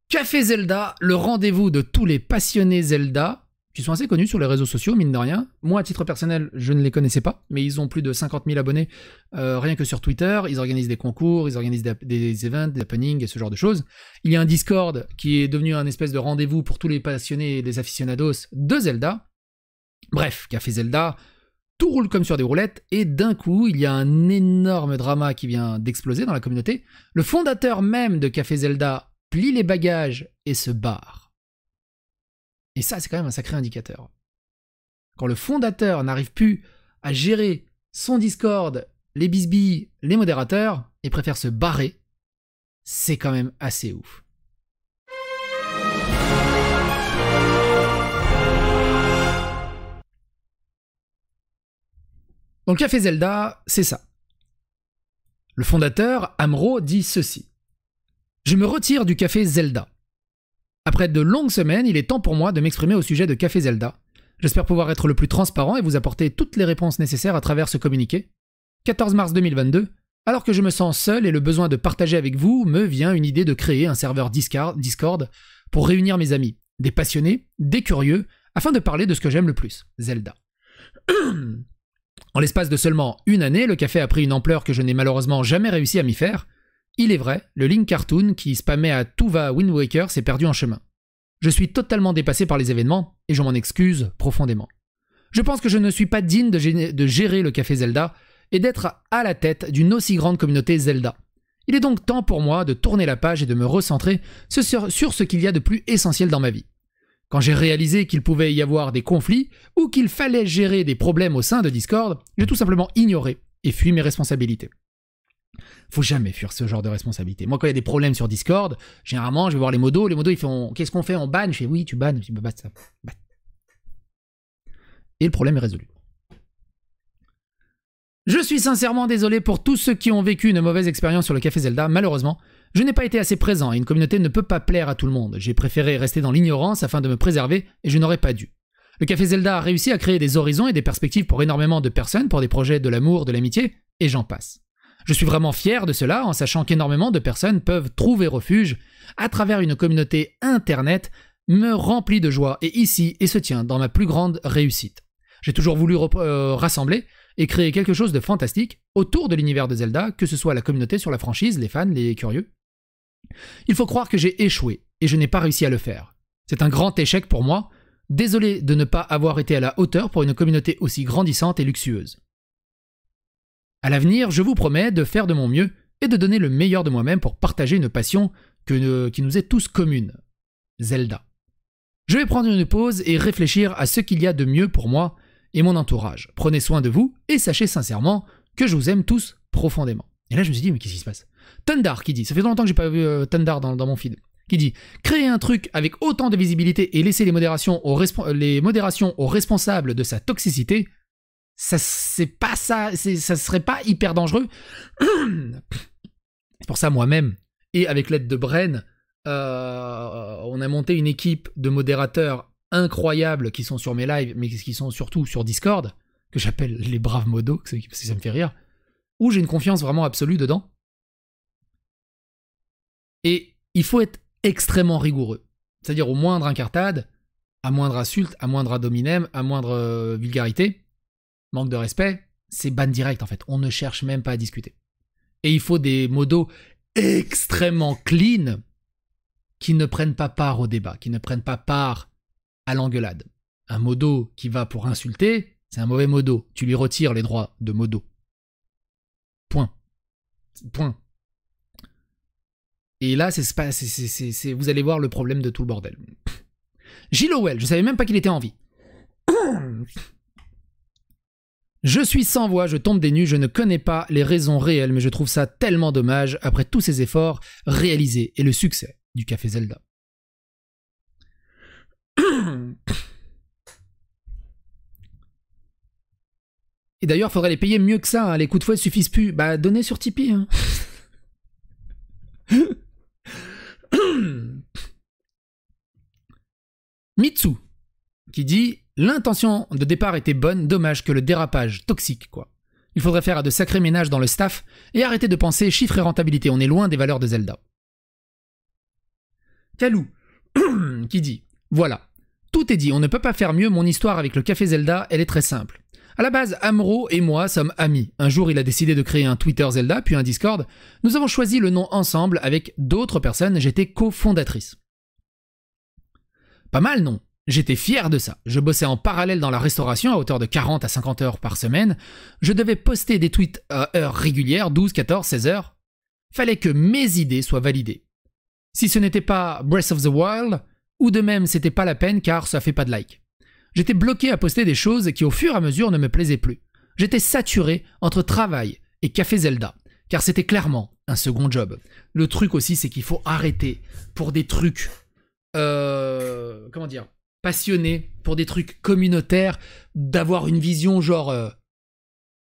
Café Zelda, le rendez-vous de tous les passionnés Zelda, qui sont assez connus sur les réseaux sociaux, mine de rien. Moi, à titre personnel, je ne les connaissais pas, mais ils ont plus de 50 000 abonnés, rien que sur Twitter. Ils organisent des concours, ils organisent des events, des happenings et ce genre de choses. Il y a un Discord qui est devenu un espèce de rendez-vous pour tous les passionnés et les aficionados de Zelda. Bref, Café Zelda, tout roule comme sur des roulettes, et d'un coup, il y a un énorme drama qui vient d'exploser dans la communauté. Le fondateur même de Café Zelda plie les bagages et se barre. Et ça, c'est quand même un sacré indicateur. Quand le fondateur n'arrive plus à gérer son Discord, les bisbilles, les modérateurs, et préfère se barrer, c'est quand même assez ouf. Donc Café Zelda, c'est ça. Le fondateur, Amro, dit ceci. Je me retire du Café Zelda. Après de longues semaines, il est temps pour moi de m'exprimer au sujet de Café Zelda. J'espère pouvoir être le plus transparent et vous apporter toutes les réponses nécessaires à travers ce communiqué. 14 mars 2022, alors que je me sens seul et le besoin de partager avec vous, me vient une idée de créer un serveur Discord pour réunir mes amis, des passionnés, des curieux, afin de parler de ce que j'aime le plus, Zelda. En l'espace de seulement une année, le café a pris une ampleur que je n'ai malheureusement jamais réussi à m'y faire. Il est vrai, le Link Cartoon qui spammait à tout va Wind Waker s'est perdu en chemin. Je suis totalement dépassé par les événements et je m'en excuse profondément. Je pense que je ne suis pas digne de gérer le Café Zelda et d'être à la tête d'une aussi grande communauté Zelda. Il est donc temps pour moi de tourner la page et de me recentrer sur ce qu'il y a de plus essentiel dans ma vie. Quand j'ai réalisé qu'il pouvait y avoir des conflits ou qu'il fallait gérer des problèmes au sein de Discord, j'ai tout simplement ignoré et fui mes responsabilités. Faut jamais fuir ce genre de responsabilité. Moi, quand il y a des problèmes sur Discord, généralement, je vais voir les modos. Les modos, ils font « Qu'est-ce qu'on fait? On banne ?» Je fais « Oui, tu bannes. » Je dis « Bah, ça. Ban. » Et le problème est résolu. Je suis sincèrement désolé pour tous ceux qui ont vécu une mauvaise expérience sur le Café Zelda. Malheureusement, je n'ai pas été assez présent et une communauté ne peut pas plaire à tout le monde. J'ai préféré rester dans l'ignorance afin de me préserver et je n'aurais pas dû. Le Café Zelda a réussi à créer des horizons et des perspectives pour énormément de personnes, pour des projets de l'amour, de l'amitié, et j'en passe. Je suis vraiment fier de cela en sachant qu'énormément de personnes peuvent trouver refuge à travers une communauté internet me remplie de joie et ici et se tient dans ma plus grande réussite. J'ai toujours voulu rassembler et créer quelque chose de fantastique autour de l'univers de Zelda, que ce soit la communauté sur la franchise, les fans, les curieux. Il faut croire que j'ai échoué et je n'ai pas réussi à le faire. C'est un grand échec pour moi. Désolé de ne pas avoir été à la hauteur pour une communauté aussi grandissante et luxueuse. À l'avenir, je vous promets de faire de mon mieux et de donner le meilleur de moi-même pour partager une passion qui nous est tous commune. Zelda. Je vais prendre une pause et réfléchir à ce qu'il y a de mieux pour moi et mon entourage. Prenez soin de vous et sachez sincèrement que je vous aime tous profondément. Et là, je me suis dit, mais qu'est-ce qui se passe? Tundar qui dit, ça fait longtemps que j'ai pas vu Tundar dans mon feed, qui dit « Créer un truc avec autant de visibilité et laisser les modérations aux responsables de sa toxicité, ça serait pas hyper dangereux. » C'est pour ça, moi-même, et avec l'aide de Bren, on a monté une équipe de modérateurs incroyables qui sont sur mes lives, mais qui sont surtout sur Discord, que j'appelle les braves modos, parce que ça me fait rire, où j'ai une confiance vraiment absolue dedans. Et il faut être extrêmement rigoureux. C'est-à-dire au moindre incartade, à moindre insulte, à moindre ad hominem, à moindre vulgarité, manque de respect, c'est ban direct en fait. On ne cherche même pas à discuter. Et il faut des modos extrêmement clean qui ne prennent pas part au débat, qui ne prennent pas part à l'engueulade. Un modo qui va pour insulter, c'est un mauvais modo. Tu lui retires les droits de modo. Point. Point. Et là, vous allez voir le problème de tout le bordel. Gilles Howell, je savais même pas qu'il était en vie. Je suis sans voix, je tombe des nues, je ne connais pas les raisons réelles, mais je trouve ça tellement dommage après tous ces efforts réalisés et le succès du Café Zelda. Et d'ailleurs, faudrait les payer mieux que ça, hein. Les coups de fouet suffisent plus. Bah, donnez sur Tipeee, hein. Mitsu, qui dit « L'intention de départ était bonne, dommage que le dérapage toxique, quoi. Il faudrait faire de sacrés ménages dans le staff et arrêter de penser chiffres et rentabilité, on est loin des valeurs de Zelda. » Kalou, qui dit « Voilà, tout est dit, on ne peut pas faire mieux, mon histoire avec le Café Zelda, elle est très simple. À la base, Amro et moi sommes amis. Un jour, il a décidé de créer un Twitter Zelda, puis un Discord. Nous avons choisi le nom ensemble avec d'autres personnes, j'étais cofondatrice. Pas mal, non? J'étais fier de ça. Je bossais en parallèle dans la restauration à hauteur de 40 à 50 heures par semaine. Je devais poster des tweets à heures régulières, 12, 14, 16 heures. Fallait que mes idées soient validées. Si ce n'était pas Breath of the Wild, ou de même c'était pas la peine car ça fait pas de like. J'étais bloqué à poster des choses qui au fur et à mesure ne me plaisaient plus. J'étais saturé entre travail et Café Zelda, car c'était clairement un second job. Le truc aussi, c'est qu'il faut arrêter pour des trucs... comment dire, passionné, pour des trucs communautaires, d'avoir une vision genre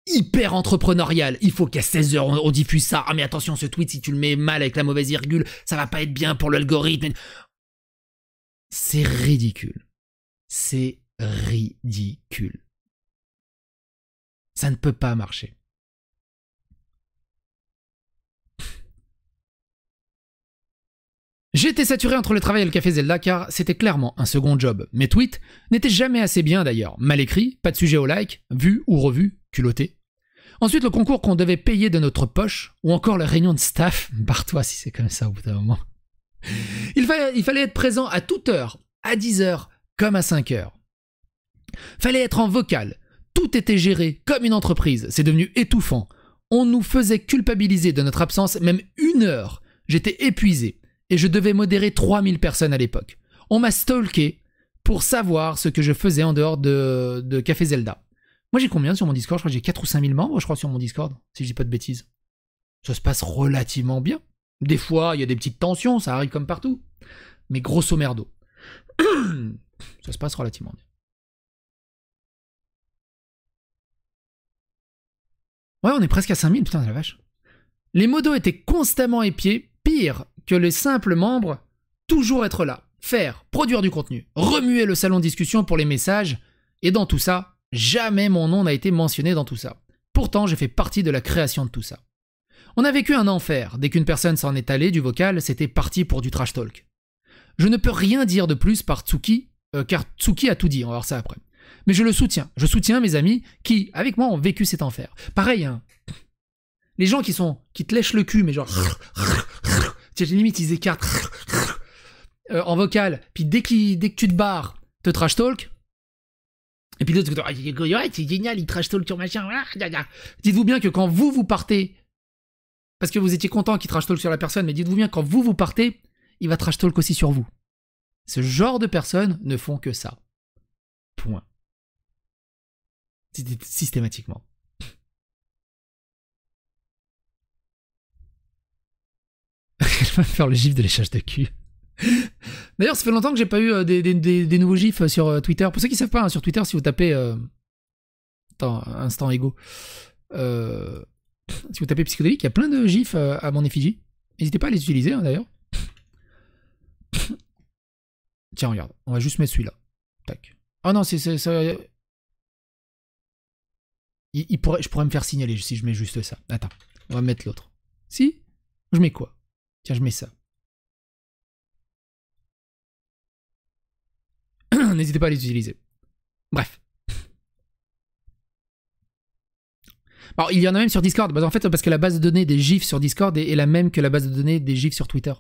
hyper entrepreneuriale. Il faut qu'à 16 heures on diffuse ça. Ah mais attention, ce tweet, si tu le mets mal avec la mauvaise virgule, ça va pas être bien pour l'algorithme. C'est ridicule. C'est ridicule. Ça ne peut pas marcher. J'étais saturé entre le travail et le Café Zelda car c'était clairement un second job. Mes tweets n'étaient jamais assez bien d'ailleurs. Mal écrits, pas de sujet au like, vu ou revu, culotté. Ensuite le concours qu'on devait payer de notre poche, ou encore la réunion de staff, barre-toi si c'est comme ça au bout d'un moment. Il fallait être présent à toute heure, à 10 heures, comme à 5 heures. Fallait être en vocal, tout était géré comme une entreprise, c'est devenu étouffant. On nous faisait culpabiliser de notre absence même 1 heure. J'étais épuisé. Et je devais modérer 3000 personnes à l'époque. On m'a stalké pour savoir ce que je faisais en dehors de Café Zelda. Moi j'ai combien sur mon Discord? Je crois que j'ai 4 ou 5000 membres, je crois, sur mon Discord, si je dis pas de bêtises. Ça se passe relativement bien. Des fois, il y a des petites tensions, ça arrive comme partout. Mais grosso merdo. Ça se passe relativement bien. Ouais, on est presque à 5000, putain de la vache. Les modos étaient constamment épiés, pire que les simples membres, toujours être là, faire, produire du contenu, remuer le salon de discussion pour les messages, et dans tout ça, jamais mon nom n'a été mentionné dans tout ça. Pourtant, j'ai fait partie de la création de tout ça. On a vécu un enfer, dès qu'une personne s'en est allée du vocal, c'était parti pour du trash talk. Je ne peux rien dire de plus par Tsuki, car Tsuki a tout dit, on va voir ça après. Mais je le soutiens, je soutiens mes amis qui, avec moi, ont vécu cet enfer. Pareil, hein, les gens qui te lèchent le cul, mais genre... limite ils écartent en vocal, puis dès que tu te barres, te trash talk, et puis l'autre, c'est génial, il trash talk sur machin, dites-vous bien que quand vous partez, parce que vous étiez content qu'il trash talk sur la personne, mais dites-vous bien quand vous partez, il va trash talk aussi sur vous. Ce genre de personnes ne font que ça. Point. Systématiquement. Je vais faire le gif de léchage de cul. D'ailleurs, ça fait longtemps que j'ai pas eu des nouveaux gifs sur Twitter. Pour ceux qui savent pas, hein, sur Twitter, si vous tapez... Attends, instant ego. Si vous tapez psychédélique, il y a plein de gifs à mon effigie. N'hésitez pas à les utiliser, hein, d'ailleurs. Tiens, regarde. On va juste mettre celui-là. Tac. Oh non, c'est ça... je pourrais me faire signaler si je mets juste ça. Attends, on va mettre l'autre. Si? Je mets quoi? Tiens, je mets ça. N'hésitez pas à les utiliser. Bref. Alors, il y en a même sur Discord. En fait, parce que la base de données des GIFs sur Discord est la même que la base de données des GIFs sur Twitter.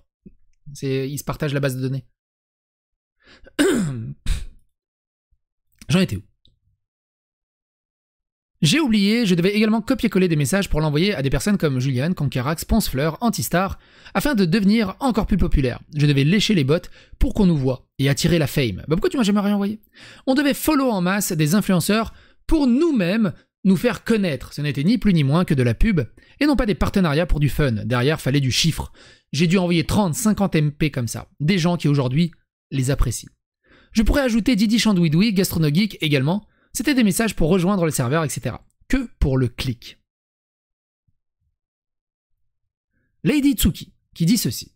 Ils se partagent la base de données. J'en étais où? J'ai oublié, je devais également copier-coller des messages pour l'envoyer à des personnes comme Julian, Conquerax, Poncefleur, Antistar, afin de devenir encore plus populaire. Je devais lécher les bots pour qu'on nous voit et attirer la fame. Bah pourquoi tu m'as jamais rien envoyé? On devait follow en masse des influenceurs pour nous-mêmes nous faire connaître. Ce n'était ni plus ni moins que de la pub, et non pas des partenariats pour du fun. Derrière, fallait du chiffre. J'ai dû envoyer 30, 50 MP comme ça. Des gens qui aujourd'hui les apprécient. Je pourrais ajouter Didi Chandouidoui, Gastronogeek également. C'était des messages pour rejoindre le serveur, etc. Que pour le clic. Lady Tsuki, qui dit ceci.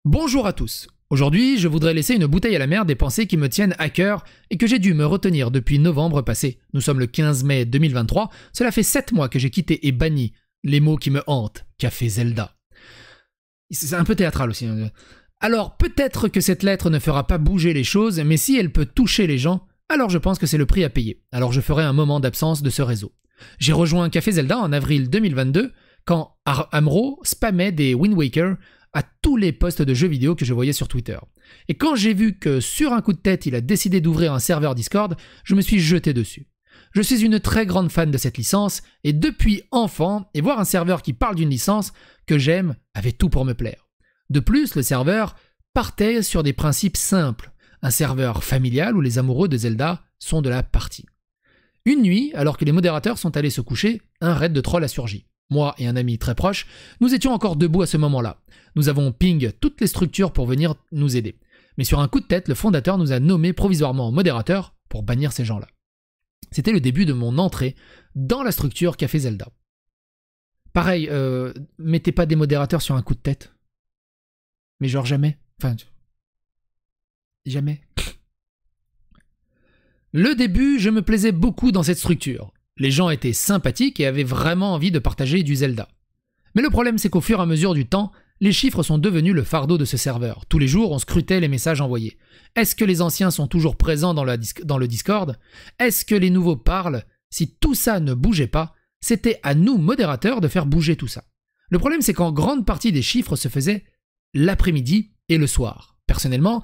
Bonjour à tous. Aujourd'hui, je voudrais laisser une bouteille à la mer des pensées qui me tiennent à cœur et que j'ai dû me retenir depuis novembre passé. Nous sommes le 15 mai 2023. Cela fait 7 mois que j'ai quitté et banni Les mots qui me hantent. Café Zelda. C'est un peu théâtral aussi. Alors peut-être que cette lettre ne fera pas bouger les choses, mais si elle peut toucher les gens, alors je pense que c'est le prix à payer. Alors je ferai un moment d'absence de ce réseau. J'ai rejoint Café Zelda en avril 2022, quand Amro spammait des Wind Waker à tous les posts de jeux vidéo que je voyais sur Twitter. Et quand j'ai vu que sur un coup de tête, il a décidé d'ouvrir un serveur Discord, je me suis jeté dessus. Je suis une très grande fan de cette licence, et depuis enfant, et voir un serveur qui parle d'une licence que j'aime avait tout pour me plaire. De plus, le serveur partait sur des principes simples, un serveur familial où les amoureux de Zelda sont de la partie. Une nuit, alors que les modérateurs sont allés se coucher, un raid de troll a surgi. Moi et un ami très proche, nous étions encore debout à ce moment-là. Nous avons ping toutes les structures pour venir nous aider. Mais sur un coup de tête, le fondateur nous a nommés provisoirement modérateurs pour bannir ces gens-là. C'était le début de mon entrée dans la structure Café Zelda. Pareil, mettez pas des modérateurs sur un coup de tête. Mais genre jamais. Enfin, jamais. Le début, je me plaisais beaucoup dans cette structure. Les gens étaient sympathiques et avaient vraiment envie de partager du Zelda. Mais le problème, c'est qu'au fur et à mesure du temps, les chiffres sont devenus le fardeau de ce serveur. Tous les jours, on scrutait les messages envoyés. Est-ce que les anciens sont toujours présents dans le Discord? Est-ce que les nouveaux parlent? Si tout ça ne bougeait pas, c'était à nous, modérateurs, de faire bouger tout ça. Le problème, c'est qu'en grande partie des chiffres se faisaient l'après-midi et le soir. Personnellement,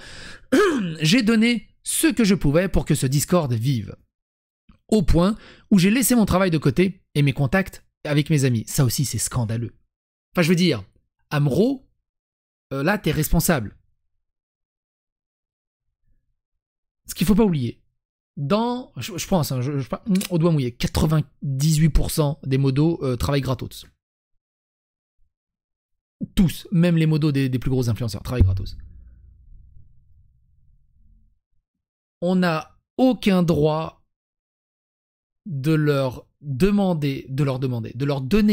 j'ai donné ce que je pouvais pour que ce Discord vive. Au point où j'ai laissé mon travail de côté et mes contacts avec mes amis. Ça aussi, c'est scandaleux. Enfin, je veux dire, Amro, là, t'es responsable. Ce qu'il faut pas oublier, je pense, hein, au doigt mouillé, 98% des modos travaillent gratos. Tous, même les modos des plus gros influenceurs, travaillent gratos. On n'a aucun droit de leur donner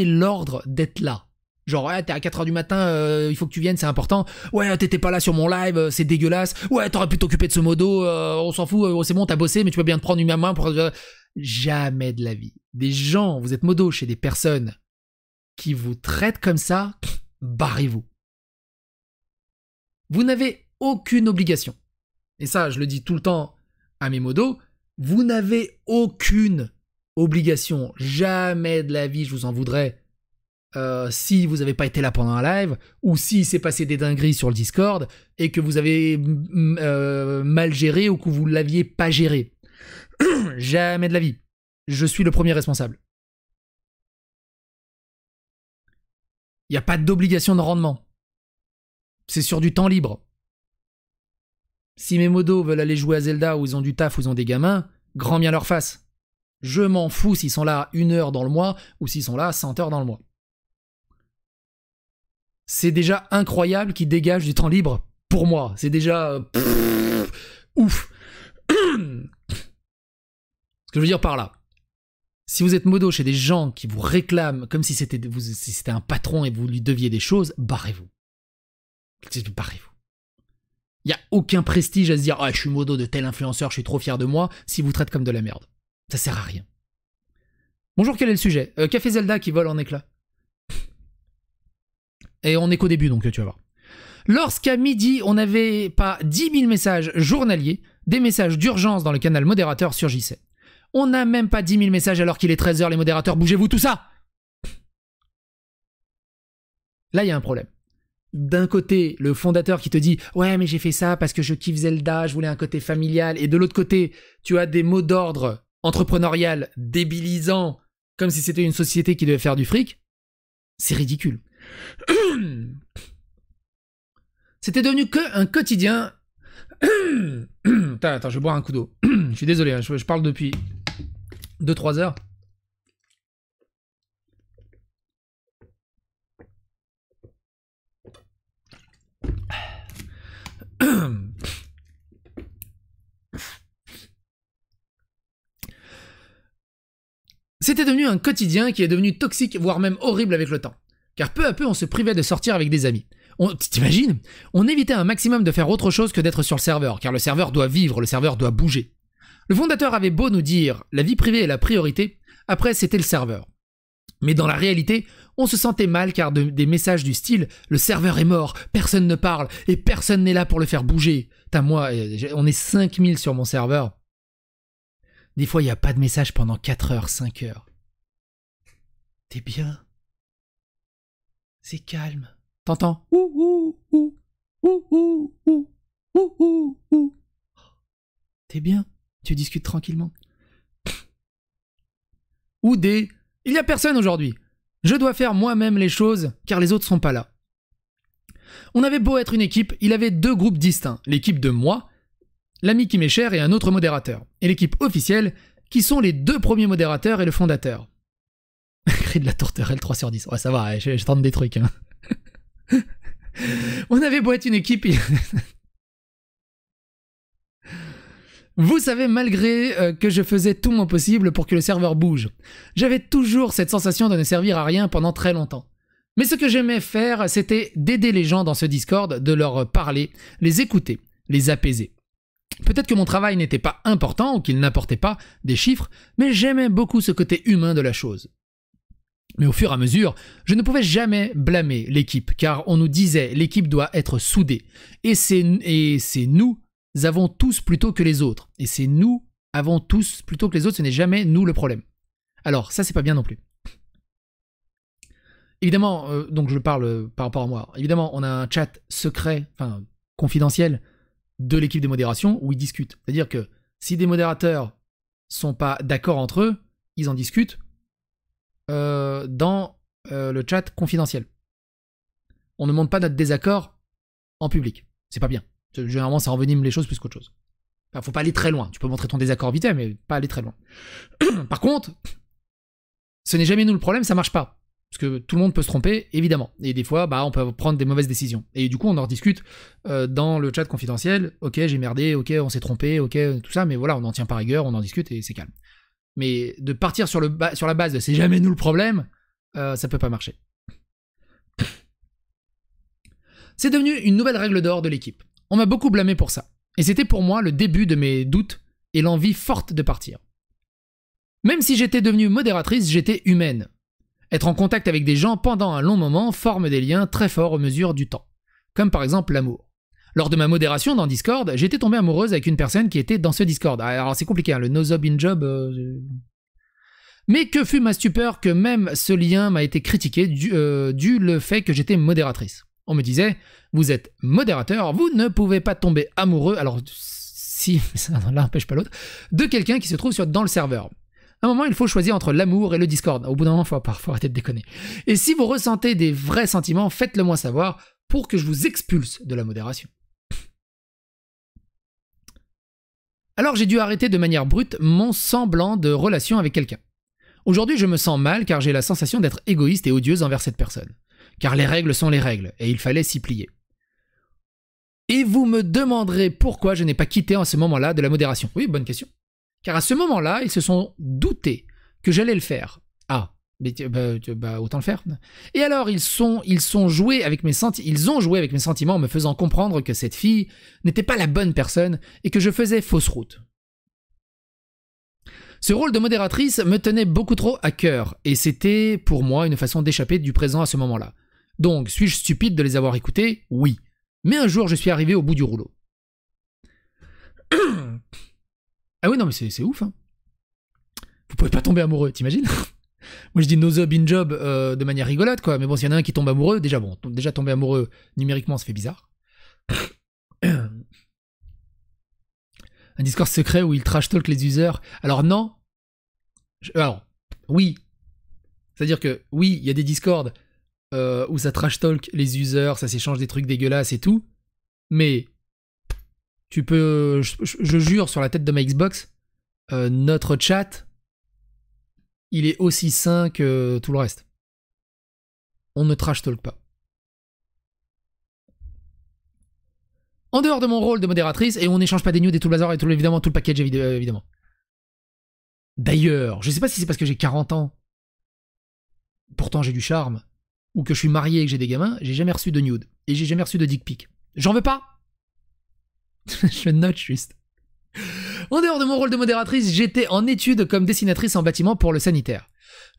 l'ordre d'être là. Genre, ouais, t'es à 4h du matin, il faut que tu viennes, c'est important. Ouais, t'étais pas là sur mon live, c'est dégueulasse. Ouais, t'aurais pu t'occuper de ce modo, on s'en fout, c'est bon, t'as bossé, mais tu peux bien te prendre une main pour... Jamais de la vie. Des gens, vous êtes modo chez des personnes qui vous traitent comme ça, barrez-vous. Vous n'avez aucune obligation. Et ça, je le dis tout le temps à mes modos, vous n'avez aucune obligation. Jamais de la vie, je vous en voudrais. Si vous n'avez pas été là pendant un live, ou si s'est passé des dingueries sur le Discord, et que vous avez mal géré, ou que vous ne l'aviez pas géré. Jamais de la vie. Je suis le premier responsable. Il n'y a pas d'obligation de rendement. C'est sur du temps libre. Si mes modos veulent aller jouer à Zelda, ou ils ont du taf, ou ils ont des gamins, grand bien leur face. Je m'en fous s'ils sont là 1 heure dans le mois, ou s'ils sont là 100 heures dans le mois. C'est déjà incroyable qu'ils dégagent du temps libre pour moi. C'est déjà... ouf. Ce que je veux dire par là, si vous êtes modo chez des gens qui vous réclament comme si c'était un patron et vous lui deviez des choses, barrez-vous. Barrez-vous. Il n'y a aucun prestige à se dire « Ah, je suis modo de tel influenceur, je suis trop fier de moi » si vous traitez comme de la merde. Ça sert à rien. Bonjour, quel est le sujet? Café Zelda qui vole en éclats. Et on est qu'au début, donc tu vas voir. Lorsqu'à midi, on n'avait pas 10 000 messages journaliers, des messages d'urgence dans le canal modérateur surgissaient. On n'a même pas 10 000 messages alors qu'il est 13h, les modérateurs, bougez-vous, tout ça! Là, il y a un problème. D'un côté, le fondateur qui te dit « Ouais, mais j'ai fait ça parce que je kiffe Zelda, je voulais un côté familial. » Et de l'autre côté, tu as des mots d'ordre entrepreneurial débilisants, comme si c'était une société qui devait faire du fric. C'est ridicule. C'était devenu qu'un quotidien. Attends, je vais boire un coup d'eau. Je suis désolé, hein, je parle depuis 2-3 heures. C'était devenu un quotidien qui est devenu toxique, voire même horrible avec le temps. Car peu à peu, on se privait de sortir avec des amis. T'imagines? On évitait un maximum de faire autre chose que d'être sur le serveur, car le serveur doit vivre, le serveur doit bouger. Le fondateur avait beau nous dire « la vie privée est la priorité », après c'était le serveur. Mais dans la réalité, on se sentait mal car des messages du style « Le serveur est mort, personne ne parle et personne n'est là pour le faire bouger ». Moi, on est 5000 sur mon serveur. Des fois, il n'y a pas de message pendant 4 heures, 5 heures. T'es bien? C'est calme. T'entends? Ouh, ouh, ouh, ouh, ouh, ouh, ouh, ouh, ouh. T'es bien? Tu discutes tranquillement. Ou des « Il n'y a personne aujourd'hui. Je dois faire moi-même les choses car les autres sont pas là. » On avait beau être une équipe, il avait 2 groupes distincts. L'équipe de moi, l'ami qui m'est cher et un autre modérateur. Et l'équipe officielle, qui sont les 2 premiers modérateurs et le fondateur. Cri de la tourterelle 3 sur 10. Ouais, ça va, je tente des trucs. Hein. On avait beau être une équipe... Vous savez, malgré que je faisais tout mon possible pour que le serveur bouge, j'avais toujours cette sensation de ne servir à rien pendant très longtemps. Mais ce que j'aimais faire, c'était d'aider les gens dans ce Discord, de leur parler, les écouter, les apaiser. Peut-être que mon travail n'était pas important ou qu'il n'apportait pas des chiffres, mais j'aimais beaucoup ce côté humain de la chose. Mais au fur et à mesure, je ne pouvais jamais blâmer l'équipe, car on nous disait l'équipe doit être soudée. Et c'est nous avons tous plutôt que les autres. Et c'est nous avons tous plutôt que les autres, ce n'est jamais nous le problème. Alors, ça c'est pas bien non plus. Évidemment, donc je parle par rapport à moi. Évidemment, on a un chat secret, enfin confidentiel, de l'équipe de modération où ils discutent. C'est-à-dire que si des modérateurs sont pas d'accord entre eux, ils en discutent dans le chat confidentiel. On ne montre pas notre désaccord en public. C'est pas bien. Généralement, ça envenime les choses plus qu'autre chose. Enfin, faut pas aller très loin. Tu peux montrer ton désaccord vite, mais pas aller très loin. Par contre, ce n'est jamais nous le problème, ça marche pas. Parce que tout le monde peut se tromper, évidemment. Et des fois, on peut prendre des mauvaises décisions. Et du coup, on en rediscute dans le chat confidentiel. Ok, j'ai merdé, ok, on s'est trompé, ok, tout ça, mais voilà, on n'en tient pas rigueur, on en discute et c'est calme. Mais de partir sur la base de c'est jamais nous le problème, ça peut pas marcher. C'est devenu une nouvelle règle d'or de l'équipe. On m'a beaucoup blâmé pour ça. Et c'était pour moi le début de mes doutes et l'envie forte de partir. Même si j'étais devenue modératrice, j'étais humaine. Être en contact avec des gens pendant un long moment forme des liens très forts aux mesures du temps. Comme par exemple l'amour. Lors de ma modération dans Discord, j'étais tombée amoureuse avec une personne qui était dans ce Discord. Alors c'est compliqué, hein, le no-job in-job... Mais que fut ma stupeur que même ce lien m'a été critiqué dû le fait que j'étais modératrice. On me disait, vous êtes modérateur, vous ne pouvez pas tomber amoureux, alors si, l'un n'empêche pas l'autre, de quelqu'un qui se trouve dans le serveur. À un moment, il faut choisir entre l'amour et le Discord. Au bout d'un moment, faut arrêter de déconner. Et si vous ressentez des vrais sentiments, faites-le moi savoir pour que je vous expulse de la modération. Alors j'ai dû arrêter de manière brute mon semblant de relation avec quelqu'un. Aujourd'hui, je me sens mal car j'ai la sensation d'être égoïste et odieuse envers cette personne. Car les règles sont les règles, et il fallait s'y plier. Et vous me demanderez pourquoi je n'ai pas quitté en ce moment-là de la modération. Oui, bonne question. Car à ce moment-là, ils se sont doutés que j'allais le faire. Ah, mais autant le faire. Et alors, ils ont joué avec mes sentiments en me faisant comprendre que cette fille n'était pas la bonne personne et que je faisais fausse route. Ce rôle de modératrice me tenait beaucoup trop à cœur, et c'était pour moi une façon d'échapper du présent à ce moment-là. Donc, suis-je stupide de les avoir écoutés? Oui. Mais un jour, je suis arrivé au bout du rouleau. Ah oui, non, mais c'est ouf, hein. Vous pouvez pas tomber amoureux, t'imagines? Moi, je dis no job in job de manière rigolote, quoi. Mais bon, s'il y en a un qui tombe amoureux, déjà tomber amoureux numériquement, ça fait bizarre. Un Discord secret où il trash talk les users. Alors non. Alors, oui. C'est-à-dire que, oui, il y a des Discords où ça trash talk les users, ça s'échange des trucs dégueulasses et tout. Mais, tu peux... Je jure sur la tête de ma Xbox, notre chat, il est aussi sain que tout le reste. On ne trash talk pas. En dehors de mon rôle de modératrice, et on n'échange pas des news et tout le bazar et tout, évidemment tout le package évidemment. D'ailleurs, je sais pas si c'est parce que j'ai 40 ans, pourtant j'ai du charme, ou que je suis marié et que j'ai des gamins, j'ai jamais reçu de nude. Et j'ai jamais reçu de dick pic. J'en veux pas. Je note juste. En dehors de mon rôle de modératrice, j'étais en études comme dessinatrice en bâtiment pour le sanitaire.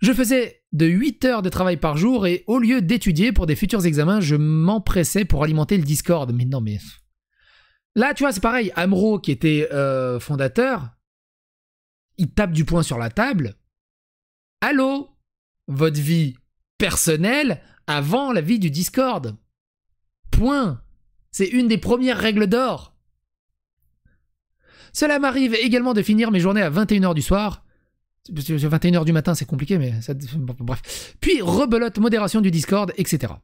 Je faisais de 8 heures de travail par jour et au lieu d'étudier pour des futurs examens, je m'empressais pour alimenter le Discord. Mais non, mais... Là, tu vois, c'est pareil. Amro, qui était fondateur, il tape du poing sur la table. Allô? Votre vie personnelle avant la vie du Discord. Point. C'est une des premières règles d'or. Cela m'arrive également de finir mes journées à 21h du soir. 21h du matin, c'est compliqué, mais ça... Bref. Puis, rebelote, modération du Discord, etc.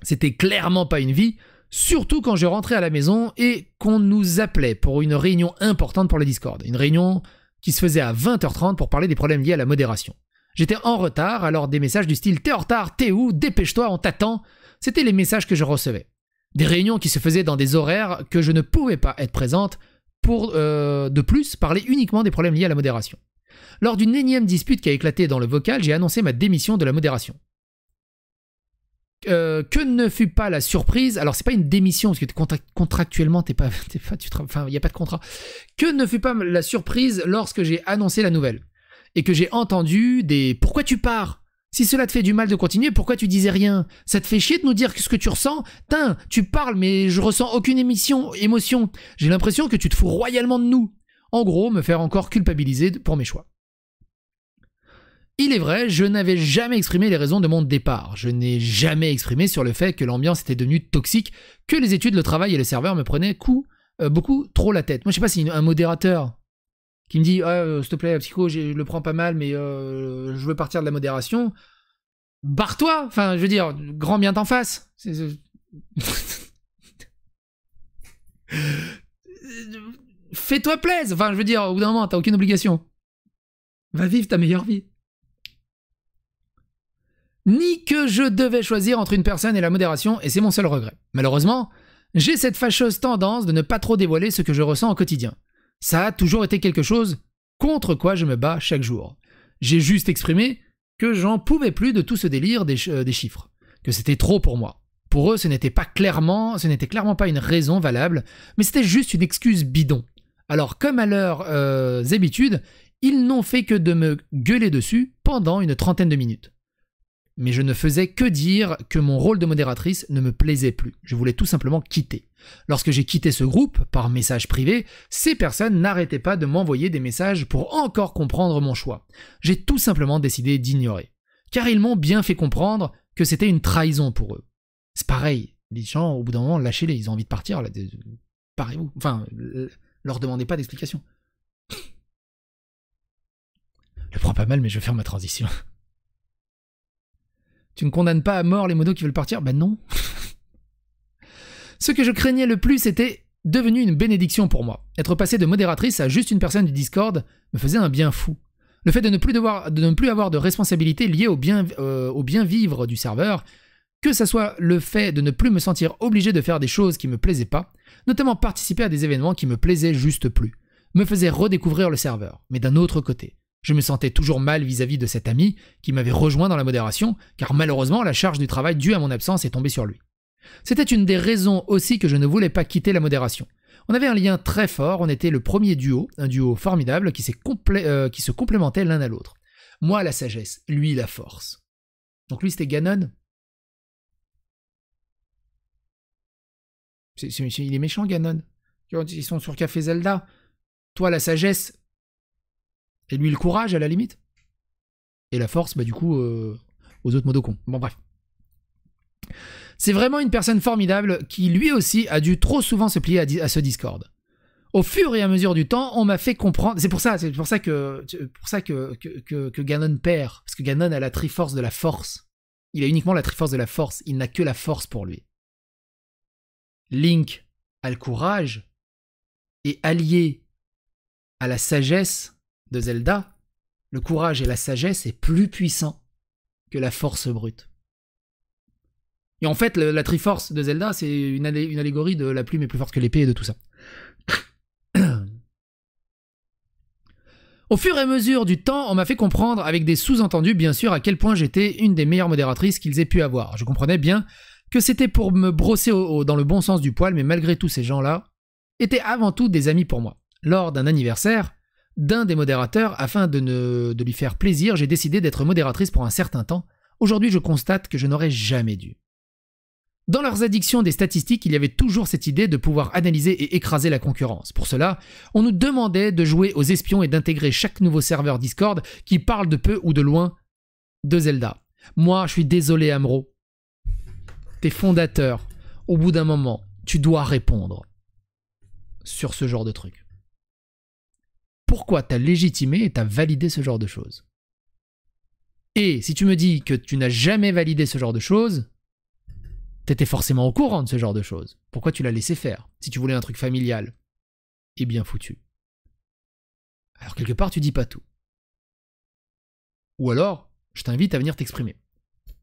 C'était clairement pas une vie, surtout quand je rentrais à la maison et qu'on nous appelait pour une réunion importante pour le Discord. Une réunion qui se faisait à 20h30 pour parler des problèmes liés à la modération. J'étais en retard, alors des messages du style « T'es en retard, t'es où? Dépêche-toi, on t'attend », c'était les messages que je recevais. Des réunions qui se faisaient dans des horaires que je ne pouvais pas être présente pour, de plus, parler uniquement des problèmes liés à la modération. Lors d'une énième dispute qui a éclaté dans le vocal, j'ai annoncé ma démission de la modération. Que ne fut pas la surprise, alors c'est pas une démission, parce que contractuellement, il n'y a pas de contrat. Que ne fut pas la surprise lorsque j'ai annoncé la nouvelle et que j'ai entendu des « Pourquoi tu pars ? Si cela te fait du mal de continuer, pourquoi tu disais rien? Ça te fait chier de nous dire ce que tu ressens? Tain, tu parles, mais je ressens aucune émotion. J'ai l'impression que tu te fous royalement de nous. » En gros, me faire encore culpabiliser pour mes choix. Il est vrai, je n'avais jamais exprimé les raisons de mon départ. Je n'ai jamais exprimé sur le fait que l'ambiance était devenue toxique, que les études, le travail et le serveur me prenaient beaucoup trop la tête. Moi, je sais pas si un modérateur qui me dit s'il te plaît, Psycho, je le prends pas mal, mais je veux partir de la modération. Barre-toi. Enfin, je veux dire, grand bien t'en face. Fais-toi plaisir. Enfin, je veux dire, au bout d'un moment, t'as aucune obligation. Va vivre ta meilleure vie. Ni que je devais choisir entre une personne et la modération, et c'est mon seul regret. Malheureusement, j'ai cette fâcheuse tendance de ne pas trop dévoiler ce que je ressens au quotidien. Ça a toujours été quelque chose contre quoi je me bats chaque jour. J'ai juste exprimé que j'en pouvais plus de tout ce délire des chiffres, que c'était trop pour moi. Pour eux, ce n'était clairement pas une raison valable, mais c'était juste une excuse bidon. Alors, comme à leurs habitudes, ils n'ont fait que de me gueuler dessus pendant une trentaine de minutes. Mais je ne faisais que dire que mon rôle de modératrice ne me plaisait plus. Je voulais tout simplement quitter. Lorsque j'ai quitté ce groupe, par message privé, ces personnes n'arrêtaient pas de m'envoyer des messages pour encore comprendre mon choix. J'ai tout simplement décidé d'ignorer. Car ils m'ont bien fait comprendre que c'était une trahison pour eux. C'est pareil, les gens, au bout d'un moment, lâchez-les, ils ont envie de partir, là, parez-vous. Enfin, leur demandez pas d'explication. Je prends pas mal, mais je vais faire ma transition. Tu ne condamnes pas à mort les modos qui veulent partir? Ben non. Ce que je craignais le plus était devenu une bénédiction pour moi. Être passé de modératrice à juste une personne du Discord me faisait un bien fou. Le fait de ne plus avoir de responsabilité liée au bien vivre du serveur, que ça soit le fait de ne plus me sentir obligé de faire des choses qui me plaisaient pas, notamment participer à des événements qui me plaisaient juste plus, me faisait redécouvrir le serveur, mais d'un autre côté. Je me sentais toujours mal vis-à-vis de cet ami qui m'avait rejoint dans la modération, car malheureusement la charge du travail due à mon absence est tombée sur lui. C'était une des raisons aussi que je ne voulais pas quitter la modération. On avait un lien très fort, on était le premier duo, un duo formidable qui se complémentait l'un à l'autre. Moi la sagesse, lui la force. Donc lui c'était Ganon. Il est méchant Ganon. Ils sont sur Café Zelda. Toi la sagesse... Et lui le courage à la limite. Et la force, bah du coup, aux autres modocons. Bon bref. C'est vraiment une personne formidable qui lui aussi a dû trop souvent se plier à ce Discord. Au fur et à mesure du temps, on m'a fait comprendre... C'est pour ça que Ganon perd. Parce que Ganon a la Triforce de la Force. Il a uniquement la Triforce de la Force. Il n'a que la Force pour lui. Link a le courage et allié à la sagesse de Zelda, le courage et la sagesse est plus puissant que la force brute. Et en fait, la Triforce de Zelda, c'est une allégorie de la plume est plus forte que l'épée et de tout ça. Au fur et à mesure du temps, on m'a fait comprendre, avec des sous-entendus bien sûr, à quel point j'étais une des meilleures modératrices qu'ils aient pu avoir. Je comprenais bien que c'était pour me brosser dans le bon sens du poil, mais malgré tout, ces gens-là étaient avant tout des amis pour moi. Lors d'un anniversaire, d'un des modérateurs afin de lui faire plaisir, j'ai décidé d'être modératrice pour un certain temps. Aujourd'hui, je constate que je n'aurais jamais dû. Dans leurs addictions des statistiques, il y avait toujours cette idée de pouvoir analyser et écraser la concurrence. Pour cela, on nous demandait de jouer aux espions et d'intégrer chaque nouveau serveur Discord qui parle de peu ou de loin de Zelda. Moi, je suis désolé, Amro. T'es fondateur. Au bout d'un moment, tu dois répondre sur ce genre de truc. Pourquoi t'as légitimé et t'as validé ce genre de choses? Et si tu me dis que tu n'as jamais validé ce genre de choses, t'étais forcément au courant de ce genre de choses. Pourquoi tu l'as laissé faire, si tu voulais un truc familial et bien foutu? Alors quelque part, tu dis pas tout. Ou alors, je t'invite à venir t'exprimer.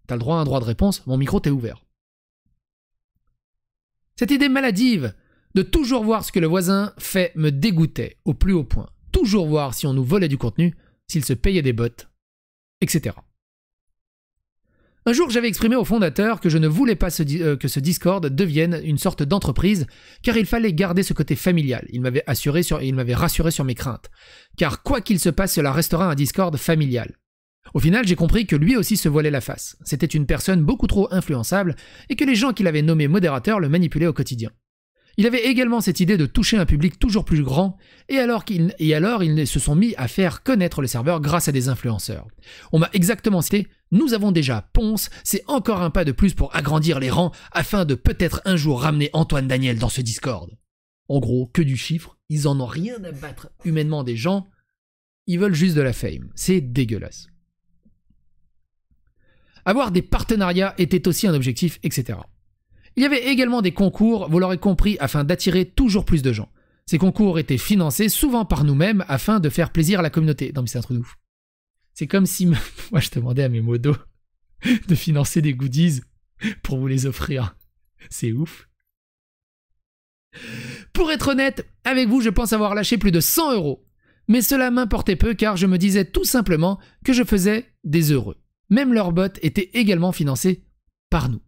T'as le droit à un droit de réponse, mon micro t'est ouvert. Cette idée maladive de toujours voir ce que le voisin fait me dégoûtait au plus haut point. Toujours voir si on nous volait du contenu, s'il se payait des bots, etc. Un jour, j'avais exprimé au fondateur que je ne voulais pas que ce Discord devienne une sorte d'entreprise, car il fallait garder ce côté familial. Il m'avait rassuré sur mes craintes. Car quoi qu'il se passe, cela restera un Discord familial. Au final, j'ai compris que lui aussi se voilait la face. C'était une personne beaucoup trop influençable et que les gens qu'il avait nommé modérateur le manipulaient au quotidien. Il avait également cette idée de toucher un public toujours plus grand, et alors ils se sont mis à faire connaître le serveur grâce à des influenceurs. On m'a exactement cité « Nous avons déjà Ponce, c'est encore un pas de plus pour agrandir les rangs afin de peut-être un jour ramener Antoine Daniel dans ce Discord. » En gros, que du chiffre, ils en ont rien à battre humainement des gens, ils veulent juste de la fame. C'est dégueulasse. Avoir des partenariats était aussi un objectif, etc. Il y avait également des concours, vous l'aurez compris, afin d'attirer toujours plus de gens. Ces concours étaient financés souvent par nous-mêmes afin de faire plaisir à la communauté. Non mais c'est un truc de ouf. C'est comme si moi je demandais à mes modos de financer des goodies pour vous les offrir. C'est ouf. Pour être honnête, avec vous, je pense avoir lâché plus de 100 €. Mais cela m'importait peu car je me disais tout simplement que je faisais des heureux. Même leurs bots étaient également financés par nous.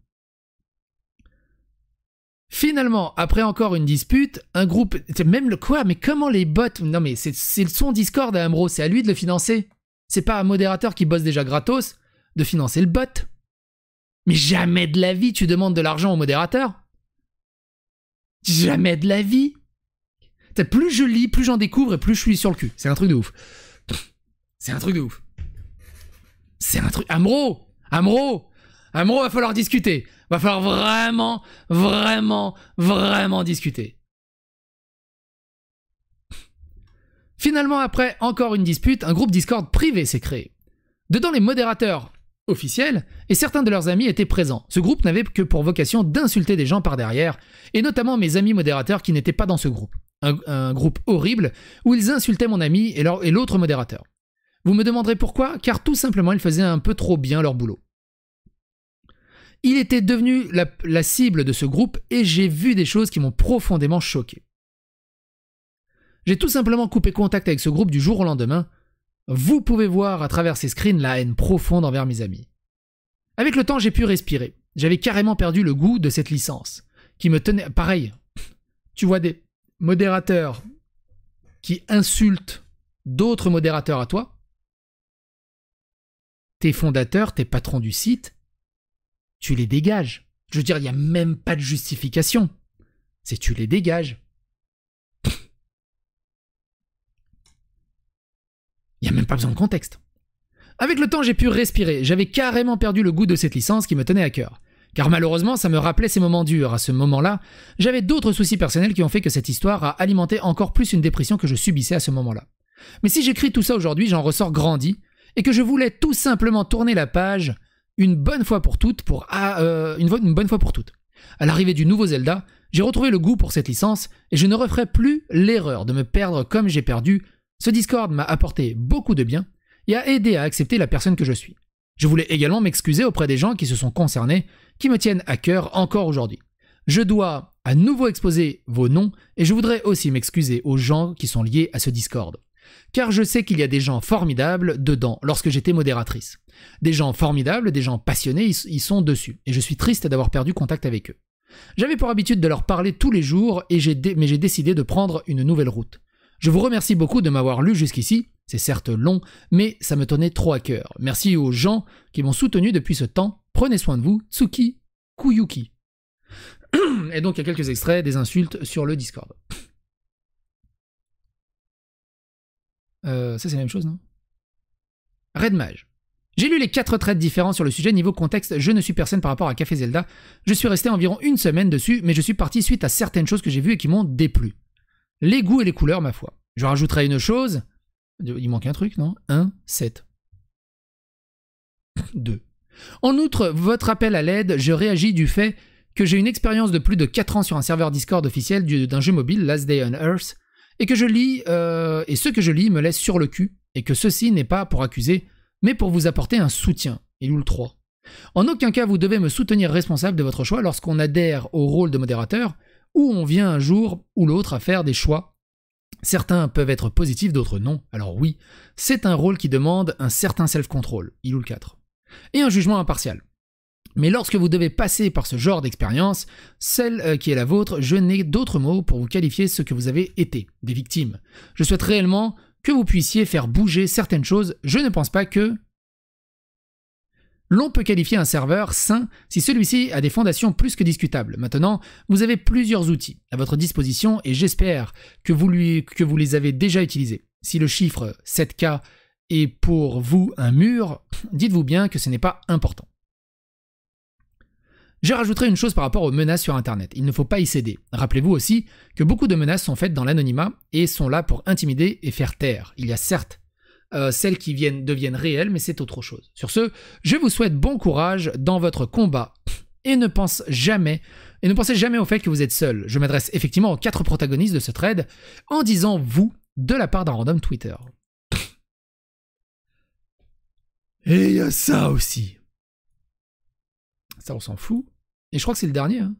Finalement, après encore une dispute, un groupe... Même le quoi? Mais comment les bots... Non mais c'est son Discord à Amro, c'est à lui de le financer. C'est pas un modérateur qui bosse déjà gratos de financer le bot. Mais jamais de la vie tu demandes de l'argent au modérateur. Jamais de la vie. Plus je lis, plus j'en découvre et plus je suis sur le cul. C'est un truc de ouf. C'est un truc de ouf. C'est un truc... Amro, va falloir discuter. Va falloir vraiment discuter. Finalement, après encore une dispute, un groupe Discord privé s'est créé. Dedans, les modérateurs officiels et certains de leurs amis étaient présents. Ce groupe n'avait que pour vocation d'insulter des gens par derrière, et notamment mes amis modérateurs qui n'étaient pas dans ce groupe. Un groupe horrible où ils insultaient mon ami et l'autre modérateur. Vous me demanderez pourquoi? Car tout simplement, ils faisaient un peu trop bien leur boulot. Il était devenu la cible de ce groupe et j'ai vu des choses qui m'ont profondément choqué. J'ai tout simplement coupé contact avec ce groupe du jour au lendemain. Vous pouvez voir à travers ces screens la haine profonde envers mes amis. Avec le temps, j'ai pu respirer. J'avais carrément perdu le goût de cette licence, qui me tenait... Pareil, tu vois des modérateurs qui insultent d'autres modérateurs à toi. Tes fondateurs, tes patrons du site, tu les dégages. Je veux dire, il n'y a même pas de justification. C'est tu les dégages. Il n'y a même pas besoin de contexte. Avec le temps, j'ai pu respirer. J'avais carrément perdu le goût de cette licence qui me tenait à cœur. Car malheureusement, ça me rappelait ces moments durs. À ce moment-là, j'avais d'autres soucis personnels qui ont fait que cette histoire a alimenté encore plus une dépression que je subissais à ce moment-là. Mais si j'écris tout ça aujourd'hui, j'en ressors grandi et que je voulais tout simplement tourner la page une bonne fois pour toutes. Une bonne fois pour toutes. À l'arrivée du nouveau Zelda, j'ai retrouvé le goût pour cette licence et je ne referai plus l'erreur de me perdre comme j'ai perdu. Ce Discord m'a apporté beaucoup de bien et a aidé à accepter la personne que je suis. Je voulais également m'excuser auprès des gens qui se sont concernés, qui me tiennent à cœur encore aujourd'hui. Je dois à nouveau exposer vos noms et je voudrais aussi m'excuser aux gens qui sont liés à ce Discord. Car je sais qu'il y a des gens formidables dedans lorsque j'étais modératrice. Des gens formidables, des gens passionnés, ils sont dessus. Et je suis triste d'avoir perdu contact avec eux. J'avais pour habitude de leur parler tous les jours, mais j'ai décidé de prendre une nouvelle route. Je vous remercie beaucoup de m'avoir lu jusqu'ici. C'est certes long, mais ça me tenait trop à cœur. Merci aux gens qui m'ont soutenu depuis ce temps. Prenez soin de vous. Tsuki Kuyuki. Et donc, il y a quelques extraits des insultes sur le Discord. Ça, c'est la même chose, non? Red Mage. J'ai lu les 4 threads différents sur le sujet. Niveau contexte, je ne suis personne par rapport à Café Zelda. Je suis resté environ une semaine dessus, mais je suis parti suite à certaines choses que j'ai vues et qui m'ont déplu. Les goûts et les couleurs, ma foi. Je rajouterai une chose. Il manque un truc, non? 1, 7. 2. En outre, votre appel à l'aide, je réagis du fait que j'ai une expérience de plus de 4 ans sur un serveur Discord officiel d'un jeu mobile, Last Day on Earth, et que je lis, et ce que je lis me laisse sur le cul, et que ceci n'est pas pour accuser, mais pour vous apporter un soutien. Il ou le 3. En aucun cas vous devez me soutenir responsable de votre choix lorsqu'on adhère au rôle de modérateur, ou on vient un jour ou l'autre à faire des choix. Certains peuvent être positifs, d'autres non. Alors oui, c'est un rôle qui demande un certain self-control, il ou le 4. Et un jugement impartial. Mais lorsque vous devez passer par ce genre d'expérience, celle qui est la vôtre, je n'ai d'autres mots pour vous qualifier ce que vous avez été, des victimes. Je souhaite réellement que vous puissiez faire bouger certaines choses. Je ne pense pas que l'on peut qualifier un serveur sain si celui-ci a des fondations plus que discutables. Maintenant, vous avez plusieurs outils à votre disposition et j'espère que vous les avez déjà utilisés. Si le chiffre 7K est pour vous un mur, dites-vous bien que ce n'est pas important. Je rajouterai une chose par rapport aux menaces sur Internet. Il ne faut pas y céder. Rappelez-vous aussi que beaucoup de menaces sont faites dans l'anonymat et sont là pour intimider et faire taire. Il y a certes celles qui deviennent réelles, mais c'est autre chose. Sur ce, je vous souhaite bon courage dans votre combat et ne pensez jamais au fait que vous êtes seul. Je m'adresse effectivement aux 4 protagonistes de ce thread en disant vous de la part d'un random Twitter. Et il y a ça aussi. Ça, on s'en fout. Et je crois que c'est le dernier. Hein.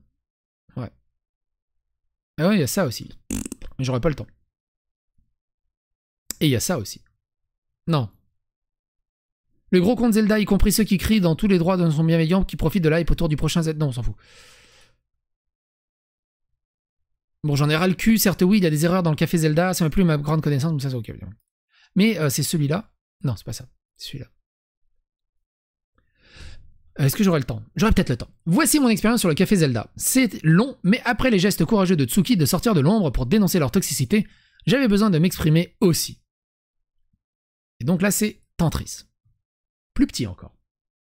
Ouais. Ah ouais, il y a ça aussi. Mais j'aurais pas le temps. Et il y a ça aussi. Non. Le gros compte Zelda, y compris ceux qui crient dans tous les droits de son bienveillant, qui profitent de l'hype autour du prochain Z. Non, on s'en fout. Bon, j'en ai ras le cul. Certes, oui, il y a des erreurs dans le café Zelda. Ça m'a plus ma grande connaissance, mais ça, c'est ok. Mais c'est celui-là. Non, c'est pas ça. C'est celui-là. Est-ce que j'aurai le temps? J'aurai peut-être le temps. Voici mon expérience sur le café Zelda. C'est long, mais après les gestes courageux de Tsuki de sortir de l'ombre pour dénoncer leur toxicité, j'avais besoin de m'exprimer aussi. Et donc là, c'est Tantris. Plus petit encore.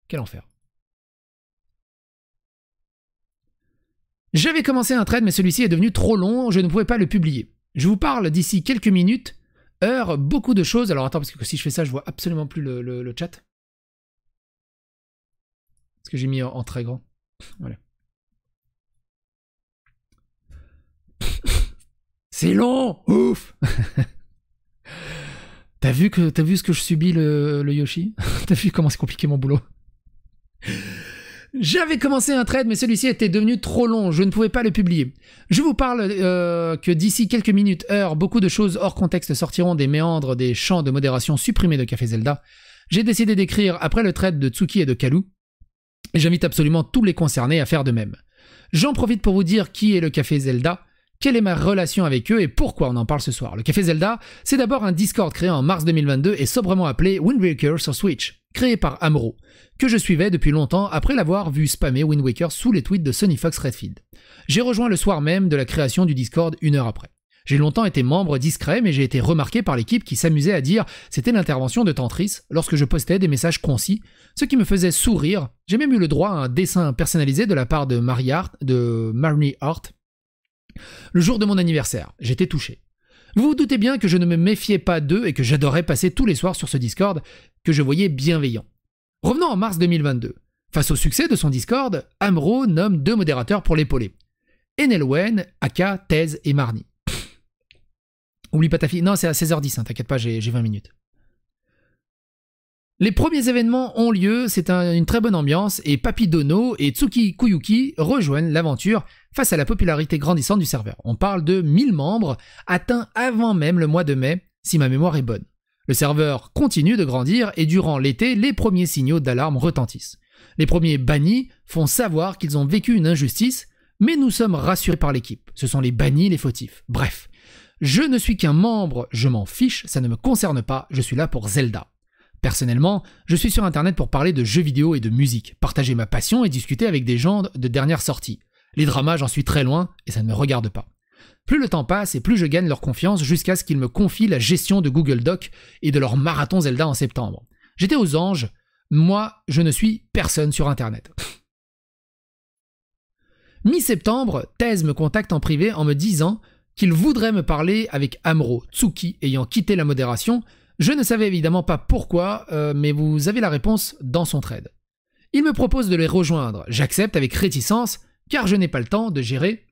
Quel enfer. J'avais commencé un thread, mais celui-ci est devenu trop long, je ne pouvais pas le publier. Je vous parle d'ici quelques minutes, heures, beaucoup de choses. Alors attends, parce que si je fais ça, je vois absolument plus le chat. Parce que j'ai mis en très grand. Voilà. C'est long. Ouf. T'as vu ce que je subis le Yoshi? T'as vu comment c'est compliqué mon boulot? J'avais commencé un thread, mais celui-ci était devenu trop long, je ne pouvais pas le publier. Je vous parle que d'ici quelques minutes, heures, beaucoup de choses hors contexte sortiront des méandres des champs de modération supprimés de Café Zelda. J'ai décidé d'écrire après le thread de Tsuki et de Kalou, et j'invite absolument tous les concernés à faire de même. J'en profite pour vous dire qui est le Café Zelda, quelle est ma relation avec eux et pourquoi on en parle ce soir. Le Café Zelda, c'est d'abord un Discord créé en mars 2022 et sobrement appelé Wind Waker sur Switch, créé par Amro, que je suivais depuis longtemps après l'avoir vu spammer Wind Waker sous les tweets de Sony Fox Redfield. J'ai rejoint le soir même de la création du Discord 1 heure après. J'ai longtemps été membre discret, mais j'ai été remarqué par l'équipe qui s'amusait à dire c'était l'intervention de Tantris lorsque je postais des messages concis, ce qui me faisait sourire. J'ai même eu le droit à un dessin personnalisé de la part de Marnie Hart le jour de mon anniversaire. J'étais touché. Vous vous doutez bien que je ne me méfiais pas d'eux et que j'adorais passer tous les soirs sur ce Discord que je voyais bienveillant. Revenons en mars 2022. Face au succès de son Discord, Amro nomme 2 modérateurs pour l'épauler. Enelwen, Aka, Tez et Marnie. Oublie pas ta fille. Non, c'est à 16h10, hein, t'inquiète pas, j'ai 20 minutes. Les premiers événements ont lieu, c'est une très bonne ambiance, et Papi Dono et Tsuki Kuyuki rejoignent l'aventure face à la popularité grandissante du serveur. On parle de 1000 membres, atteints avant même le mois de mai, si ma mémoire est bonne. Le serveur continue de grandir, et durant l'été, les premiers signaux d'alarme retentissent. Les premiers bannis font savoir qu'ils ont vécu une injustice, mais nous sommes rassurés par l'équipe. Ce sont les bannis les fautifs. Bref. Je ne suis qu'un membre, je m'en fiche, ça ne me concerne pas, je suis là pour Zelda. Personnellement, je suis sur internet pour parler de jeux vidéo et de musique, partager ma passion et discuter avec des gens de dernière sortie. Les dramas, j'en suis très loin et ça ne me regarde pas. Plus le temps passe et plus je gagne leur confiance jusqu'à ce qu'ils me confient la gestion de Google Doc et de leur marathon Zelda en septembre. J'étais aux anges, moi je ne suis personne sur internet. Mi-septembre, Thèse me contacte en privé en me disant qu'il voudrait me parler avec Amro, Tsuki ayant quitté la modération. Je ne savais évidemment pas pourquoi, mais vous avez la réponse dans son thread. Il me propose de les rejoindre. J'accepte avec réticence, car je n'ai pas le temps de gérer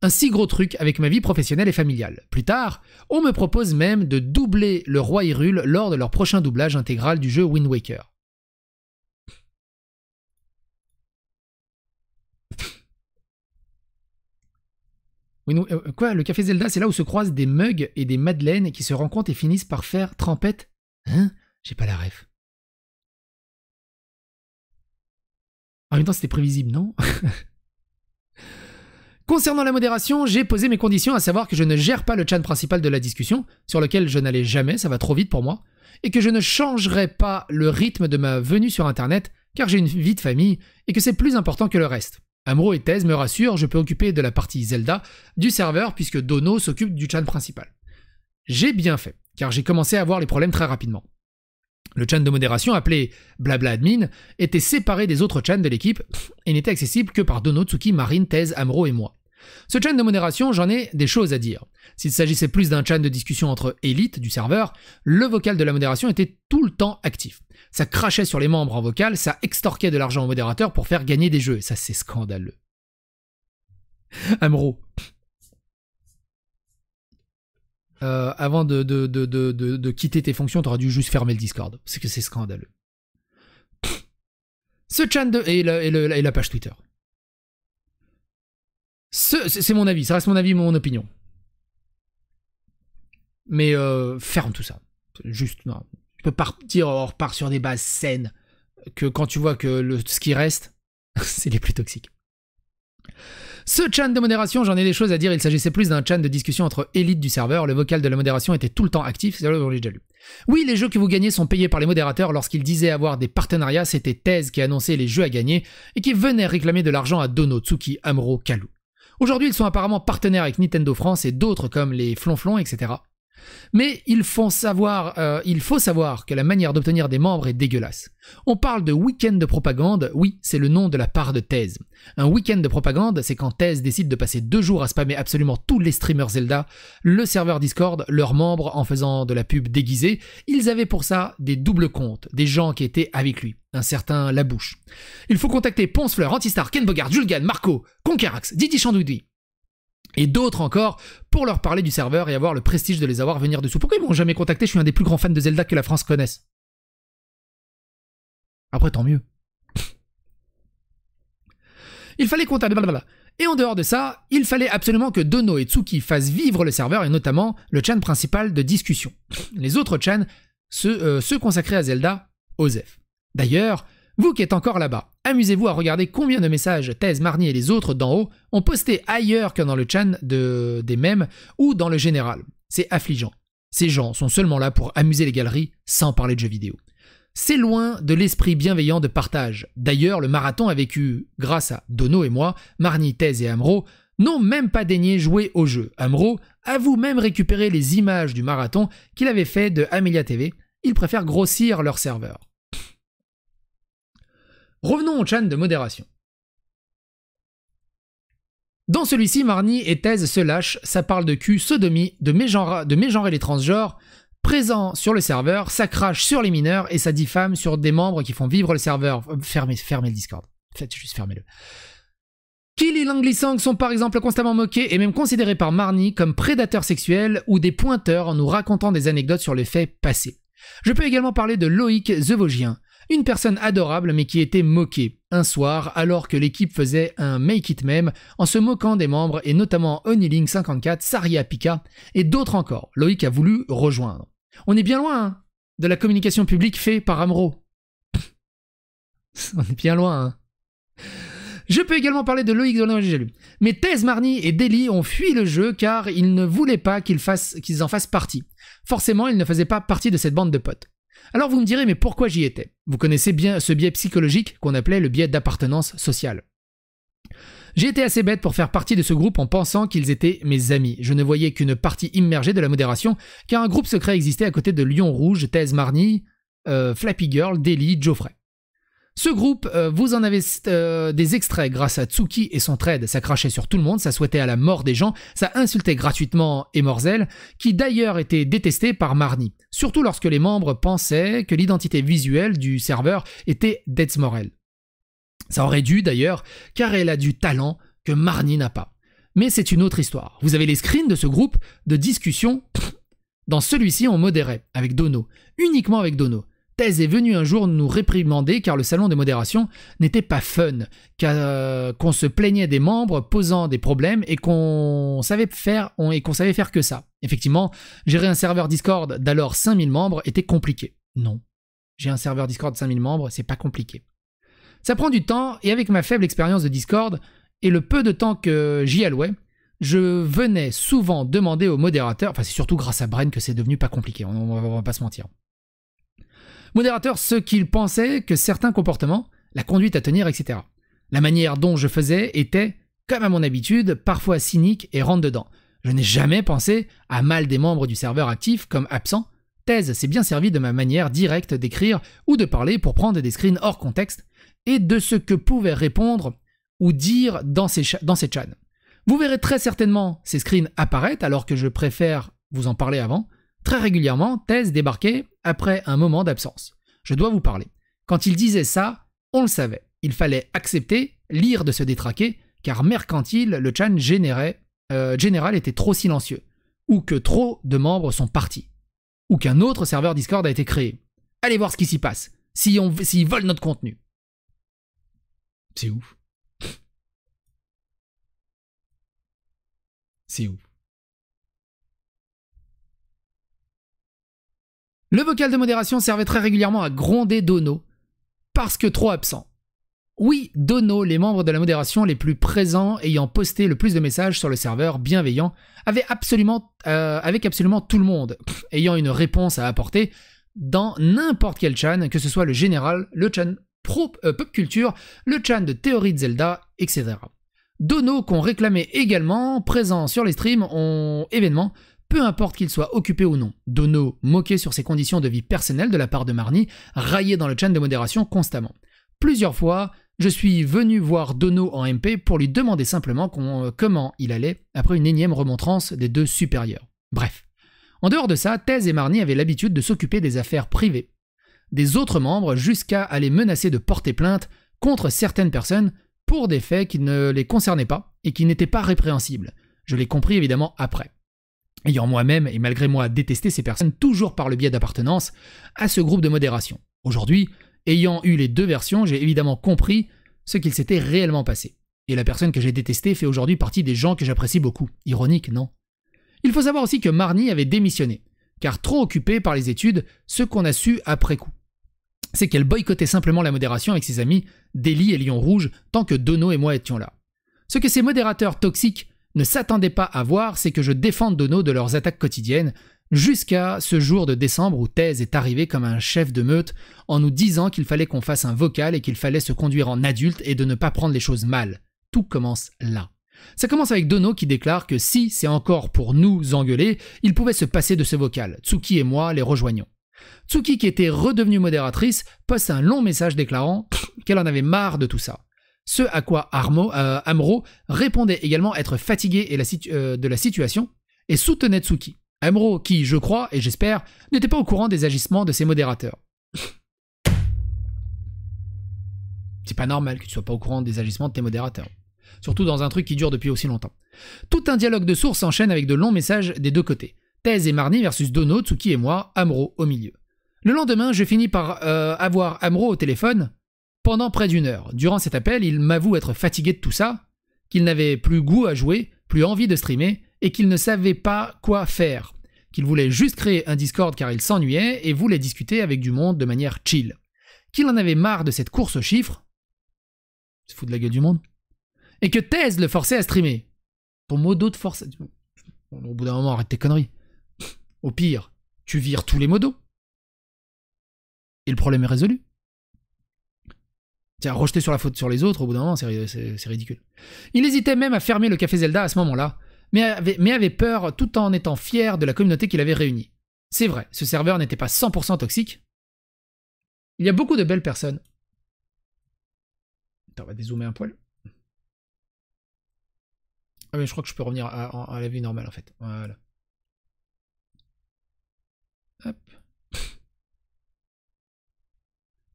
un si gros truc avec ma vie professionnelle et familiale. Plus tard, on me propose même de doubler le roi Hyrule lors de leur prochain doublage intégral du jeu Wind Waker. Quoi, le café Zelda, c'est là où se croisent des mugs et des madeleines qui se rencontrent et finissent par faire trempette? Hein? J'ai pas la ref. En même temps, c'était prévisible, non? Concernant la modération, j'ai posé mes conditions, à savoir que je ne gère pas le chat principal de la discussion, sur lequel je n'allais jamais, ça va trop vite pour moi, et que je ne changerai pas le rythme de ma venue sur internet, car j'ai une vie de famille, et que c'est plus important que le reste. Amro et Thèse me rassurent, je peux occuper de la partie Zelda du serveur puisque Dono s'occupe du chan principal. J'ai bien fait, car j'ai commencé à voir les problèmes très rapidement. Le chan de modération, appelé Blabla Admin, était séparé des autres chans de l'équipe et n'était accessible que par Dono, Tsuki, Marine, Thèse, Amro et moi. Ce chan de modération, j'en ai des choses à dire. S'il s'agissait plus d'un chan de discussion entre élites du serveur, le vocal de la modération était tout le temps actif. Ça crachait sur les membres en vocal, ça extorquait de l'argent au modérateur pour faire gagner des jeux. Et ça, c'est scandaleux. Amro. Avant de quitter tes fonctions, t'aurais dû juste fermer le Discord. Parce que c'est scandaleux. Ce chan de... Et la page Twitter. C'est mon avis, ça reste mon avis, mon opinion. Mais ferme tout ça. Juste, non. Tu peux partir, on repart sur des bases saines. Que quand tu vois que ce qui reste, c'est les plus toxiques. Ce chan de modération, j'en ai des choses à dire. Il s'agissait plus d'un chan de discussion entre élites du serveur. Le vocal de la modération était tout le temps actif. C'est là où j'ai déjà lu. Oui, les jeux que vous gagnez sont payés par les modérateurs. Lorsqu'ils disaient avoir des partenariats, c'était Thèse qui annonçait les jeux à gagner et qui venait réclamer de l'argent à Dono, Tsuki, Amro, Kalu. Aujourd'hui, ils sont apparemment partenaires avec Nintendo France et d'autres comme les Flonflons, etc. Mais il faut savoir que la manière d'obtenir des membres est dégueulasse. On parle de week-end de propagande, oui, c'est le nom de la part de Thèse. Un week-end de propagande, c'est quand Thèse décide de passer 2 jours à spammer absolument tous les streamers Zelda, le serveur Discord, leurs membres en faisant de la pub déguisée. Ils avaient pour ça des doubles comptes, des gens qui étaient avec lui. Un certain Labouche. Il faut contacter Poncefleur, Antistar, Ken Bogard, Julgan, Marco, Conquerax, Didi Chandoudi et d'autres encore pour leur parler du serveur et avoir le prestige de les avoir venir dessous. Pourquoi ils m'ont jamais contacté? Je suis un des plus grands fans de Zelda que la France connaisse. Après, tant mieux. Il fallait contacter... Et en dehors de ça, il fallait absolument que Dono et Tsuki fassent vivre le serveur et notamment le chan principal de discussion. Les autres chans, ceux consacrés à Zelda, OSEF. D'ailleurs, vous qui êtes encore là-bas, amusez-vous à regarder combien de messages Thèse, Marnie et les autres d'en haut ont posté ailleurs que dans le chan des mèmes ou dans le général. C'est affligeant. Ces gens sont seulement là pour amuser les galeries sans parler de jeux vidéo. C'est loin de l'esprit bienveillant de partage. D'ailleurs, le marathon a vécu grâce à Dono et moi, Marnie, Thèse et Amro n'ont même pas daigné jouer au jeu. Amro avoue même récupérer les images du marathon qu'il avait fait de Amelia TV. Ils préfèrent grossir leur serveur. Revenons au chan de modération. Dans celui-ci, Marnie et Thèse se lâchent, ça parle de cul, sodomie, de mégenrer les transgenres, présents sur le serveur, ça crache sur les mineurs et ça diffame sur des membres qui font vivre le serveur. Fermez le Discord. Faites juste fermez-le. Kill et Langlisang sont par exemple constamment moqués et même considérés par Marnie comme prédateurs sexuels ou des pointeurs en nous racontant des anecdotes sur les faits passés. Je peux également parler de Loïc The Vosgien, une personne adorable mais qui était moquée un soir alors que l'équipe faisait un make it meme en se moquant des membres et notamment Oniling54, Saria Pika et d'autres encore. Loïc a voulu rejoindre. On est bien loin de la communication publique faite par Amro. On est bien loin. Je peux également parler de Loïc de j'ai lu. Mais Thèse, Marnie et Deli ont fui le jeu car ils ne voulaient pas qu'ils en fassent partie. Forcément, ils ne faisaient pas partie de cette bande de potes. Alors vous me direz, mais pourquoi j'y étais? Vous connaissez bien ce biais psychologique qu'on appelait le biais d'appartenance sociale. J'ai été assez bête pour faire partie de ce groupe en pensant qu'ils étaient mes amis. Je ne voyais qu'une partie immergée de la modération, car un groupe secret existait à côté de Lion Rouge, Thèse, Marnie, Flappy Girl, Deli, Geoffrey. Ce groupe, vous en avez des extraits grâce à Tsuki et son trade. Ça crachait sur tout le monde, ça souhaitait à la mort des gens, ça insultait gratuitement Emorzel, qui d'ailleurs était détesté par Marnie. Surtout lorsque les membres pensaient que l'identité visuelle du serveur était Deathsmorel. Ça aurait dû d'ailleurs, car elle a du talent que Marnie n'a pas. Mais c'est une autre histoire. Vous avez les screens de ce groupe de discussion. Dans celui-ci, on modérait, avec Dono, uniquement avec Dono. Thèse est venu un jour nous réprimander car le salon de modération n'était pas fun, qu'on se plaignait des membres posant des problèmes et qu'on savait faire que ça. Effectivement, gérer un serveur Discord d'alors 5000 membres était compliqué. Non, j'ai un serveur Discord de 5000 membres, c'est pas compliqué. Ça prend du temps et avec ma faible expérience de Discord et le peu de temps que j'y allouais, je venais souvent demander aux modérateurs, enfin c'est surtout grâce à Bren que c'est devenu pas compliqué, on va pas se mentir. Modérateur, ce qu'il pensait que certains comportements, la conduite à tenir, etc. La manière dont je faisais était, comme à mon habitude, parfois cynique et rentre-dedans. Je n'ai jamais pensé à mal des membres du serveur actif comme absents. Thèse s'est bien servi de ma manière directe d'écrire ou de parler pour prendre des screens hors contexte et de ce que pouvaient répondre ou dire dans ces chats. Vous verrez très certainement ces screens apparaître alors que je préfère vous en parler avant. Très régulièrement, Thèse débarquait après un moment d'absence. Je dois vous parler. Quand il disait ça, on le savait. Il fallait accepter, lire de se détraquer, car mercantile, le chan général était trop silencieux, ou que trop de membres sont partis, ou qu'un autre serveur Discord a été créé. Allez voir ce qui s'y passe, s'ils volent notre contenu. C'est ouf. C'est ouf. Le vocal de modération servait très régulièrement à gronder Dono, parce que trop absent. Oui, Dono, les membres de la modération les plus présents ayant posté le plus de messages sur le serveur bienveillant, avec absolument tout le monde, ayant une réponse à apporter dans n'importe quel chan, que ce soit le général, le chan pop culture, le chan de théorie de Zelda, etc. Dono qu'on réclamait également, présent sur les streams, événements, peu importe qu'il soit occupé ou non. Dono moqué sur ses conditions de vie personnelles de la part de Marnie, raillé dans le chan de modération constamment. Plusieurs fois, je suis venu voir Dono en MP pour lui demander simplement comment il allait après une énième remontrance des deux supérieurs. Bref. En dehors de ça, Thèse et Marnie avaient l'habitude de s'occuper des affaires privées des autres membres jusqu'à aller menacer de porter plainte contre certaines personnes pour des faits qui ne les concernaient pas et qui n'étaient pas répréhensibles. Je l'ai compris évidemment après. Ayant moi-même et malgré moi détesté ces personnes toujours par le biais d'appartenance à ce groupe de modération. Aujourd'hui, ayant eu les deux versions, j'ai évidemment compris ce qu'il s'était réellement passé. Et la personne que j'ai détestée fait aujourd'hui partie des gens que j'apprécie beaucoup. Ironique, non? Il faut savoir aussi que Marnie avait démissionné, car trop occupée par les études, ce qu'on a su après coup. C'est qu'elle boycottait simplement la modération avec ses amis Deli et Lion Rouge tant que Dono et moi étions là. Ce que ces modérateurs toxiques ne s'attendaient pas à voir, c'est que je défende Dono de leurs attaques quotidiennes, jusqu'à ce jour de décembre où Thèse est arrivé comme un chef de meute en nous disant qu'il fallait qu'on fasse un vocal et qu'il fallait se conduire en adulte et de ne pas prendre les choses mal. Tout commence là. Ça commence avec Dono qui déclare que si c'est encore pour nous engueuler, il pouvait se passer de ce vocal. Tsuki et moi les rejoignons. Tsuki, qui était redevenue modératrice, poste un long message déclarant qu'elle en avait marre de tout ça. Ce à quoi Amro répondait également être fatigué de la situation et soutenait Tsuki. Amro qui, je crois et j'espère, n'était pas au courant des agissements de ses modérateurs. C'est pas normal que tu sois pas au courant des agissements de tes modérateurs. Surtout dans un truc qui dure depuis aussi longtemps. Tout un dialogue de sources s'enchaîne avec de longs messages des deux côtés. Thèse et Marnie versus Dono, Tsuki et moi, Amro au milieu. Le lendemain, je finis par avoir Amro au téléphone pendant près d'1 heure. Durant cet appel, il m'avoue être fatigué de tout ça, qu'il n'avait plus goût à jouer, plus envie de streamer, et qu'il ne savait pas quoi faire. Qu'il voulait juste créer un Discord car il s'ennuyait et voulait discuter avec du monde de manière chill. Qu'il en avait marre de cette course aux chiffres. Se fout de la gueule du monde. et que Thèse le forçait à streamer. Ton modo te force... Au bout d'un moment, arrête tes conneries. Au pire, tu vires tous les modos. Et le problème est résolu. Tiens, rejeter sur la faute sur les autres, au bout d'un moment, c'est ridicule. Il hésitait même à fermer le Café Zelda à ce moment-là, mais avait peur tout en étant fier de la communauté qu'il avait réunie. C'est vrai, ce serveur n'était pas 100% toxique. Il y a beaucoup de belles personnes. Attends, on va dézoomer un poil. Ah mais je crois que je peux revenir à la vue normale en fait. Voilà. Hop.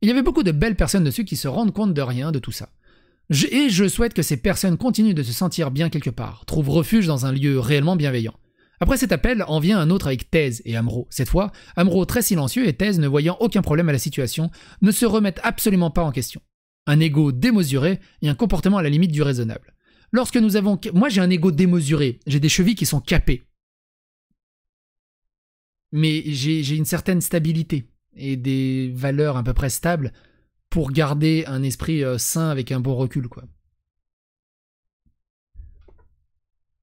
Il y avait beaucoup de belles personnes dessus qui se rendent compte de rien de tout ça. Et je souhaite que ces personnes continuent de se sentir bien quelque part, trouvent refuge dans un lieu réellement bienveillant. Après cet appel, en vient un autre avec Thèse et Amro. Cette fois, Amro très silencieux et Thèse, ne voyant aucun problème à la situation, ne se remettent absolument pas en question. Un ego démesuré et un comportement à la limite du raisonnable. Lorsque nous avons... Moi j'ai un ego démesuré, j'ai des chevilles qui sont capées. Mais j'ai une certaine stabilité et des valeurs à peu près stables pour garder un esprit sain avec un bon recul, quoi.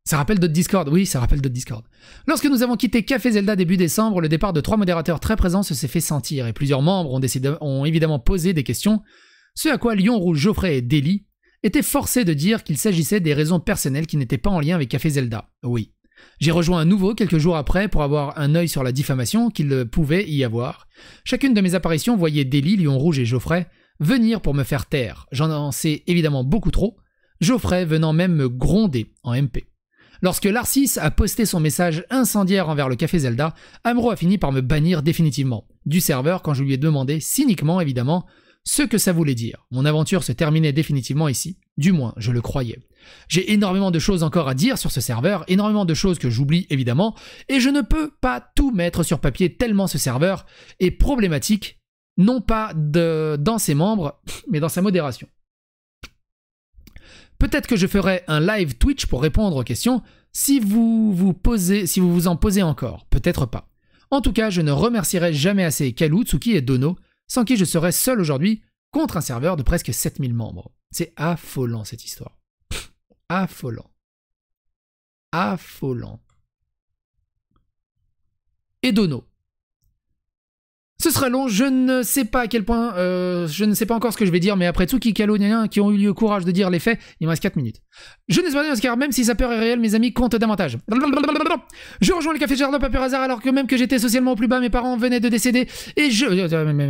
Ça rappelle d'autres Discord, oui, ça rappelle d'autres Discord. Lorsque nous avons quitté Café Zelda début décembre, le départ de 3 modérateurs très présents se s'est fait sentir et plusieurs membres ont évidemment posé des questions, ce à quoi Lion Rouge, Geoffrey et Deli étaient forcés de dire qu'il s'agissait des raisons personnelles qui n'étaient pas en lien avec Café Zelda. Oui. J'ai rejoint un nouveau quelques jours après pour avoir un œil sur la diffamation qu'il pouvait y avoir. Chacune de mes apparitions voyait Deli, Lion Rouge et Geoffrey venir pour me faire taire. J'en sais évidemment beaucoup trop, Geoffrey venant même me gronder en MP. Lorsque Larcis a posté son message incendiaire envers le Café Zelda, Amro a fini par me bannir définitivement du serveur quand je lui ai demandé, cyniquement évidemment, ce que ça voulait dire. Mon aventure se terminait définitivement ici, du moins je le croyais. J'ai énormément de choses encore à dire sur ce serveur, énormément de choses que j'oublie évidemment, et je ne peux pas tout mettre sur papier tellement ce serveur est problématique, non pas dans ses membres, mais dans sa modération. Peut-être que je ferai un live Twitch pour répondre aux questions si vous vous en posez encore. Peut-être pas. En tout cas, je ne remercierai jamais assez Kalou, Tsuki et Dono, sans qui je serais seul aujourd'hui contre un serveur de presque 7000 membres. C'est affolant cette histoire. Affolant. Affolant. Et Dono. Ce sera long, je ne sais pas à quel point, je ne sais pas encore ce que je vais dire, mais après Tsuki, Kalo, qui ont eu le courage de dire les faits, il me reste 4 minutes. Je ne sais pas car même si sa peur est réelle, mes amis comptent davantage. Je rejoins le Café Jardin pas par hasard alors que même que j'étais socialement au plus bas, mes parents venaient de décéder et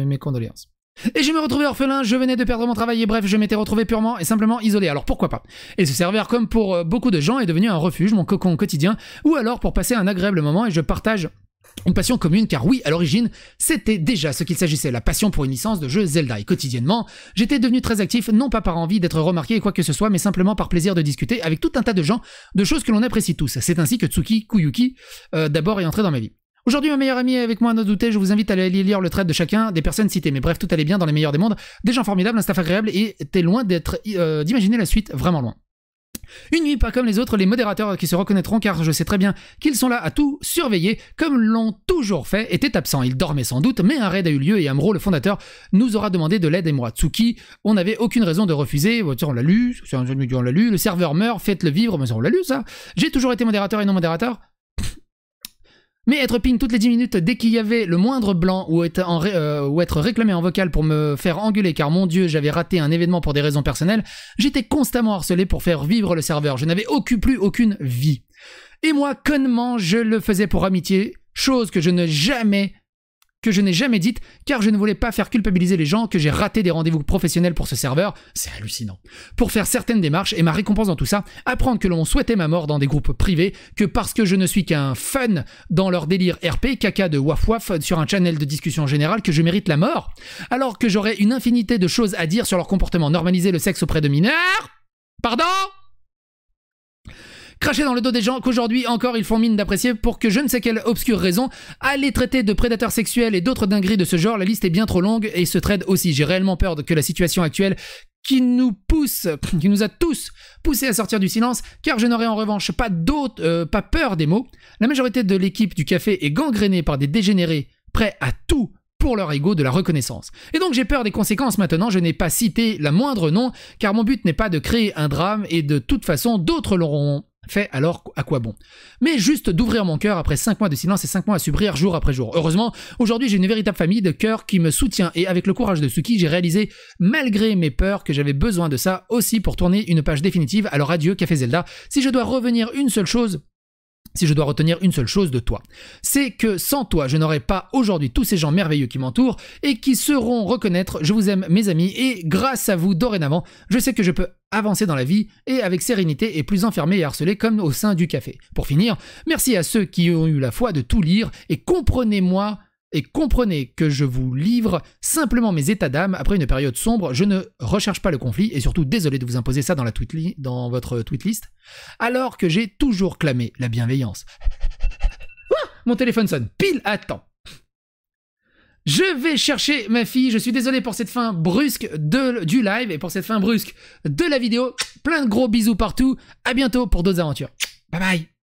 mes condoléances. Et je me retrouvais orphelin, je venais de perdre mon travail et bref, je m'étais retrouvé purement et simplement isolé, alors pourquoi pas. Et ce serveur, comme pour beaucoup de gens, est devenu un refuge, mon cocon quotidien, ou alors pour passer un agréable moment et je partage une passion commune, car oui, à l'origine, c'était déjà ce qu'il s'agissait, la passion pour une licence de jeu Zelda. Et quotidiennement, j'étais devenu très actif, non pas par envie d'être remarqué ou quoi que ce soit, mais simplement par plaisir de discuter avec tout un tas de gens, de choses que l'on apprécie tous. C'est ainsi que Tsuki Kuyuki, d'abord, est entré dans ma vie. Aujourd'hui, ma meilleure amie est avec moi, à ne douter, je vous invite à aller lire le trait de chacun des personnes citées. Mais bref, tout allait bien dans les meilleurs des mondes, des gens formidables, un staff agréable, et t'es loin d'imaginer la suite, vraiment loin. Une nuit, pas comme les autres, les modérateurs qui se reconnaîtront car je sais très bien qu'ils sont là à tout surveiller, comme l'ont toujours fait, étaient absents. Ils dormaient sans doute, mais un raid a eu lieu et Amro, le fondateur, nous aura demandé de l'aide et moi. Tsuki, on n'avait aucune raison de refuser, on l'a lu, on l'a lu, le serveur meurt, faites-le vivre, mais on l'a lu ça. J'ai toujours été modérateur et non modérateur. Mais être ping toutes les 10 minutes dès qu'il y avait le moindre blanc ou être réclamé en vocal pour me faire engueuler car mon dieu j'avais raté un événement pour des raisons personnelles, j'étais constamment harcelé pour faire vivre le serveur, je n'avais plus aucune vie. Et moi connement je le faisais pour amitié, chose que je n'ai jamais dite car je ne voulais pas faire culpabiliser les gens que j'ai raté des rendez-vous professionnels pour ce serveur, c'est hallucinant. Pour faire certaines démarches et ma récompense dans tout ça, apprendre que l'on souhaitait ma mort dans des groupes privés, que parce que je ne suis qu'un fun dans leur délire RP, caca de waf waf sur un channel de discussion générale que je mérite la mort, alors que j'aurais une infinité de choses à dire sur leur comportement, normaliser le sexe auprès de mineurs, pardon ? Cracher dans le dos des gens qu'aujourd'hui encore ils font mine d'apprécier pour que je ne sais quelle obscure raison, à les traiter de prédateurs sexuels et d'autres dingueries de ce genre, la liste est bien trop longue et ce trade aussi. J'ai réellement peur que la situation actuelle qui nous a tous poussés à sortir du silence, car je n'aurai en revanche pas peur des mots. La majorité de l'équipe du café est gangrénée par des dégénérés prêts à tout pour leur ego de la reconnaissance. Et donc j'ai peur des conséquences maintenant, je n'ai pas cité la moindre nom, car mon but n'est pas de créer un drame, et de toute façon, d'autres l'auront fait, alors à quoi bon? Mais juste d'ouvrir mon cœur après 5 mois de silence et 5 mois à subir jour après jour. Heureusement, aujourd'hui j'ai une véritable famille de cœur qui me soutient, et avec le courage de Suki, j'ai réalisé, malgré mes peurs, que j'avais besoin de ça aussi pour tourner une page définitive. Alors adieu Café Zelda, si je dois retenir une seule chose de toi, c'est que sans toi, je n'aurais pas aujourd'hui tous ces gens merveilleux qui m'entourent et qui sauront reconnaître je vous aime mes amis, et grâce à vous dorénavant, je sais que je peux avancer dans la vie et avec sérénité et plus enfermé et harcelé comme au sein du café. Pour finir, merci à ceux qui ont eu la foi de tout lire et comprenez-moi et comprenez que je vous livre simplement mes états d'âme après une période sombre. Je ne recherche pas le conflit et surtout désolé de vous imposer ça dans votre tweetlist alors que j'ai toujours clamé la bienveillance. Mon téléphone sonne pile à temps. Je vais chercher ma fille, je suis désolé pour cette fin brusque du live et pour cette fin brusque de la vidéo. Plein de gros bisous partout, à bientôt pour d'autres aventures. Bye bye.